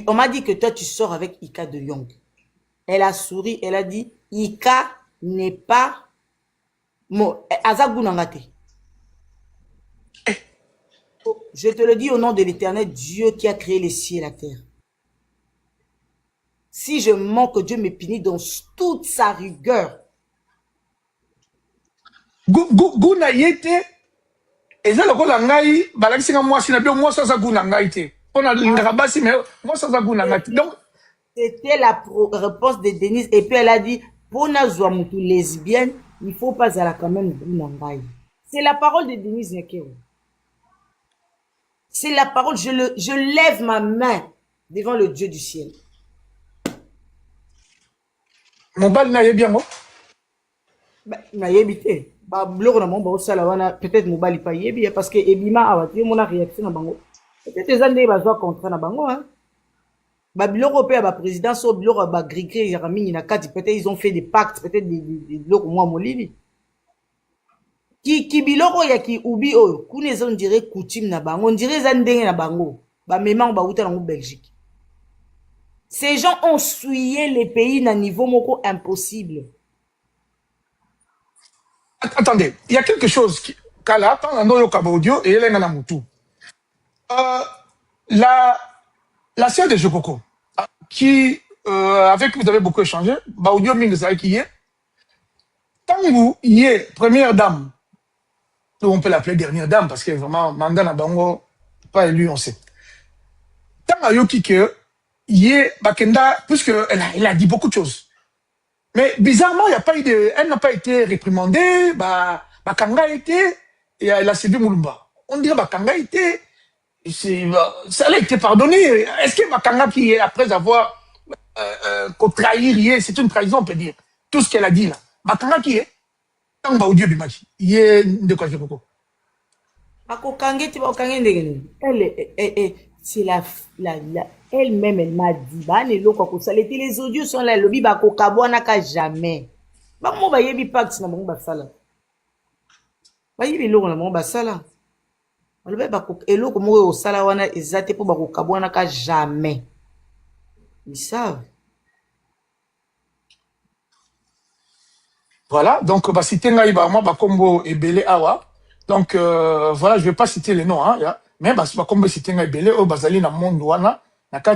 on m'a dit que toi, tu sors avec Ika de Young. Elle a souri. Elle a dit, Ika n'est pas Azagunangate. Je te le dis au nom de l'Éternel, Dieu qui a créé les cieux et la terre. Si je mens, que Dieu me punit dans toute sa rigueur. Guna yete, et ça le rôle ngai, balakisinga moi si na bien moi ça guna ngai te. On a l'ingabasi mais moi ça guna ngai. Donc c'était la réponse de Denise et puis elle a dit pour nazwa mutu lesbienne, il faut pas aller quand même guna ngai. C'est la parole de Denise Nyakero. C'est la parole, je lève ma main devant le Dieu du ciel. mon bal n'a bien moi. Na yebite. Ba blog na mon ba osala wana peut-être mobali pa yebi parce que ebima awati mon réaction na bango. Peut-être ezande bazwa contrat na bango hein. Ba biloko pe ba président so biloko ba grigri ya mingi na kati peut-être ils ont fait des pactes peut-être des biloko moi molili. Ki biloko ya ki ubi oyo kuna on dirait coutume na bango on dirait zandenge na bango ba memang ba uta na Belgique. Ces gens ont souillé les pays na niveau moko impossible. Attendez, il y a quelque chose qui Kala quand on a audio et elle na mutu. La sœur de Jokoko qui avec qui vous avez beaucoup échangé, ba audio mingi za qui est Tant vous y êtes première dame, on peut l'appeler dernière dame parce que vraiment, mandat na bango, pas élu, on sait. Tant à Yoki que, y est, Bakenda, puisque elle a dit beaucoup de choses. Mais bizarrement, il y a pas eu de, elle n'a pas été réprimandée, Bakanga a été, et elle a cédé Moulumba. On dirait Bakanga a été, ça a été pardonné. Est-ce que Bakanga qui est, après avoir trahir, c'est une trahison, on peut dire. Tout ce qu'elle a dit là. Bakanga qui est, tant que Dieu bimaki, il est de quoi je peux. Elle, c'est elle-même, elle m'a dit, les audios sont là, le biba kokabwana ka jamais. Ba mo ba yebi pacte na mo ba sala. Ba yebi longo na mo ba sala. Le biba ko eloko mo o sala wana ezate po ba kokabwana ka jamais. Ils savent. Voilà, donc bah citer ngai ba moi ba kombo ebele awa. Donc voilà, je vais pas citer les noms hein, mais bah kombo citer ngai ebele o bazali na monde wana.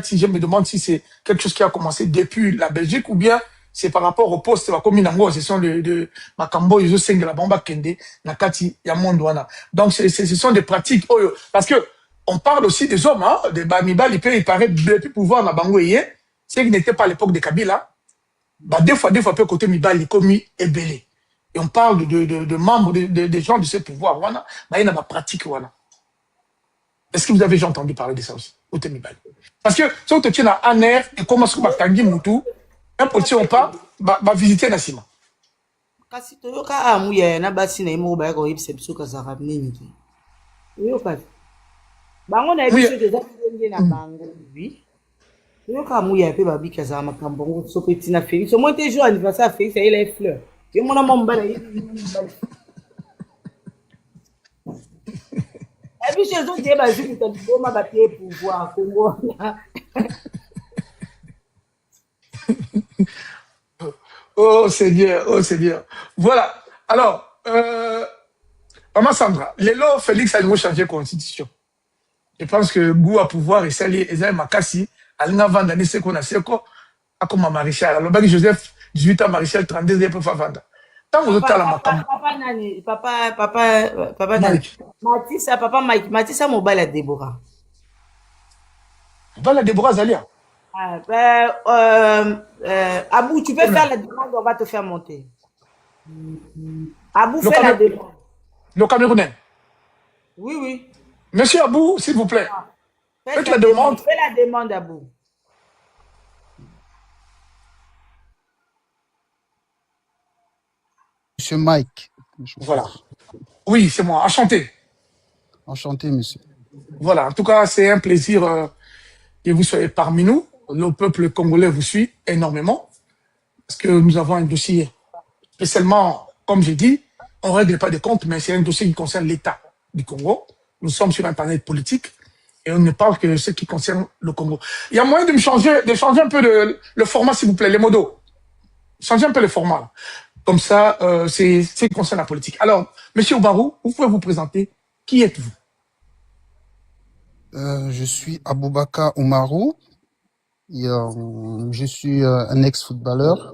Si je me demande si c'est quelque chose qui a commencé depuis la Belgique ou bien c'est par rapport au poste comme ce sont de Makambo ils ont la bomba kende nakati ya monde wana. Donc ce sont des pratiques parce que on parle aussi des hommes hein, de Bamibal il paraît depuis pouvoir na bango c'est qui n'était pas à l'époque de Kabila. Bah des fois peu côté Mibali commis ebele. Et on parle de membres des gens de ce pouvoir wana, bah il y a ma pratique wana. Est-ce que vous avez déjà entendu parler de ça aussi? Parce que si on te tient à Aner et commence à Tangi Moutou, un policier on part, va visiter Nassima. Kasi toyoka amuya na basi na imo ba ko yipse bisuka za rabnini ki. Toyoka. Bango na ebiso de zakenge na bango bi. Toyoka amuya pe ba bika za makambo ngo so petit na Félix. Moi te jour anniversaire Félix il a fleurs. Et mon amant mbala yi. Et puis chez eux, bah, je vais ma papier pouvoir Congo. Oh Seigneur, oh Seigneur. Voilà. Alors, Maman Sandra, Lelo Félix a changé la constitution. Je pense que goût à pouvoir et sali et makasi, alina vanda ni seko na seko, a comme maréchal. Alors bagi Joseph 18 ans maréchal 32 ans pour faire vendre. Tant vous êtes à la makam. Papa nani, papa nani. Matissa, papa Mike, Matissa mobile à Déborah. Va la Déborah Zalia. Abou, tu peux faire la demande, on va te faire monter. Abou, fais la demande. Le Camerounais. Oui, oui. Monsieur Abou, s'il vous plaît. Faites la demande. Fais la demande, Abou. Monsieur Mike. Voilà. Oui, c'est moi. Enchanté. Enchanté, monsieur. Voilà. En tout cas, c'est un plaisir que vous soyez parmi nous. Le peuple congolais vous suit énormément parce que nous avons un dossier. Spécialement, comme j'ai dit, on ne règle pas de comptes, mais c'est un dossier qui concerne l'État du Congo. Nous sommes sur un panel politique et on ne parle que de ce qui concerne le Congo. Il y a moyen de changer un peu le format, s'il vous plaît, les modos. Changer un peu le format. Comme ça, c'est ce qui concerne la politique. Alors, Monsieur Oubarou, vous pouvez vous présenter. Qui êtes-vous? Je suis Aboubaka Oumarou. Je suis un ex-footballeur.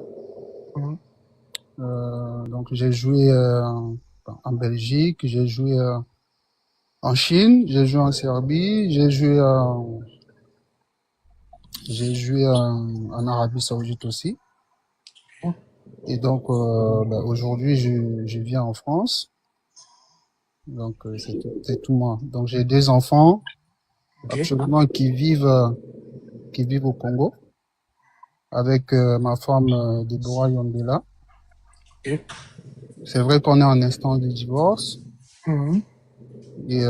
Donc, j'ai joué en Belgique, j'ai joué en Chine, j'ai joué en Serbie, j'ai joué en Arabie Saoudite aussi. Et donc, aujourd'hui, je viens en France. Donc, c'est tout moi. Donc, j'ai 2 enfants, absolument, qui vivent au Congo, avec ma femme Déborah Yondela. C'est vrai qu'on est en instance de divorce. Et,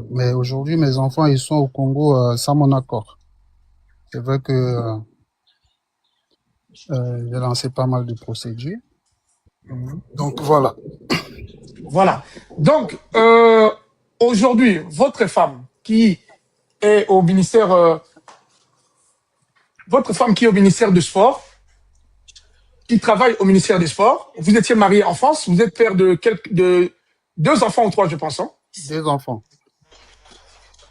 mais aujourd'hui, mes enfants, ils sont au Congo sans mon accord. C'est vrai que j'ai lancé pas mal de procédures. Donc, voilà. Voilà. Donc, aujourd'hui, votre femme qui est au ministère... votre femme qui est au ministère du Sport, qui travaille au ministère des Sports, vous étiez marié en France, vous êtes père de 2 enfants ou 3, je pense. Hein? 2 enfants.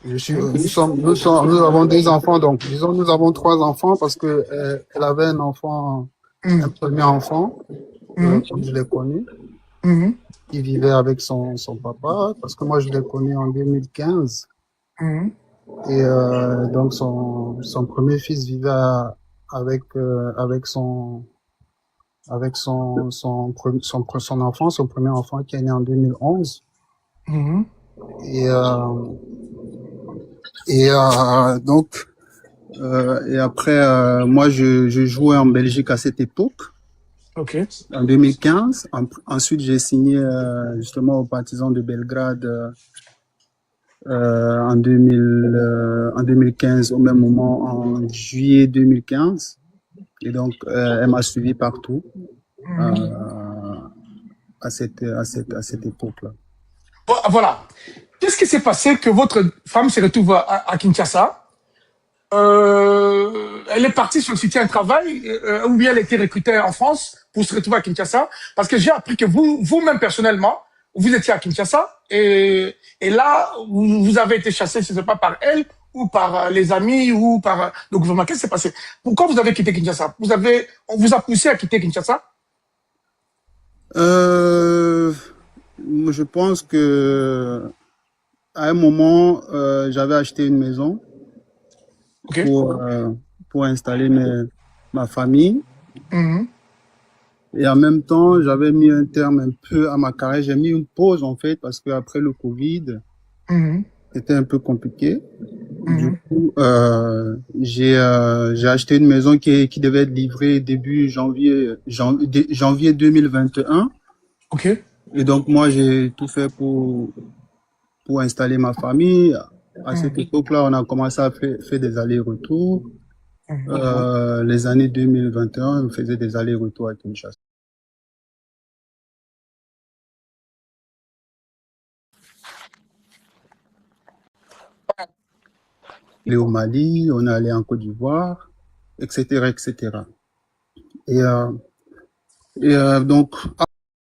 Nous avons 2 enfants, donc disons nous avons 3 enfants parce que elle avait un enfant, un premier enfant. comme je l'ai connu. Mhm. Il vivait avec son papa, parce que moi je l'ai connu en 2015. Mhm. Et donc son premier fils vivait avec son enfant, son premier enfant qui est né en 2011. Mhm. Et donc et après moi je jouais en Belgique à cette époque. Ok. En 2015. Ensuite, j'ai signé justement aux Partisans de Belgrade en 2015, au même moment, en juillet 2015. Et donc, elle m'a suivi partout à cette époque-là. Voilà. Qu'est-ce qui s'est passé que votre femme se retrouve à Kinshasa? Elle est partie solliciter un travail ou bien elle a été recrutée en France pour se retrouver à Kinshasa? Parce que j'ai appris que vous-même personnellement, vous étiez à Kinshasa et là, vous avez été chassé, je ne sais pas par elle ou par les amis ou par le gouvernement. Qu'est-ce qui s'est passé? Pourquoi vous avez quitté Kinshasa? On vous a poussé à quitter Kinshasa? Je pense que à un moment, j'avais acheté une maison Ok. pour installer ma famille. Mhm. Et en même temps, j'avais mis un terme un peu à ma carrière. J'ai mis une pause, en fait, parce qu'après le Covid, Mhm. c'était un peu compliqué. Du Mhm. coup, j'ai acheté une maison qui devait être livrée début janvier 2021. Ok. Et donc, moi, j'ai tout fait pour installer ma famille. À cette époque-là, on a commencé à faire des allers-retours. Les années 2021, on faisait des allers-retours à Kinshasa. On est au Mali, on est allé en Côte d'Ivoire, etc., etc. Et donc,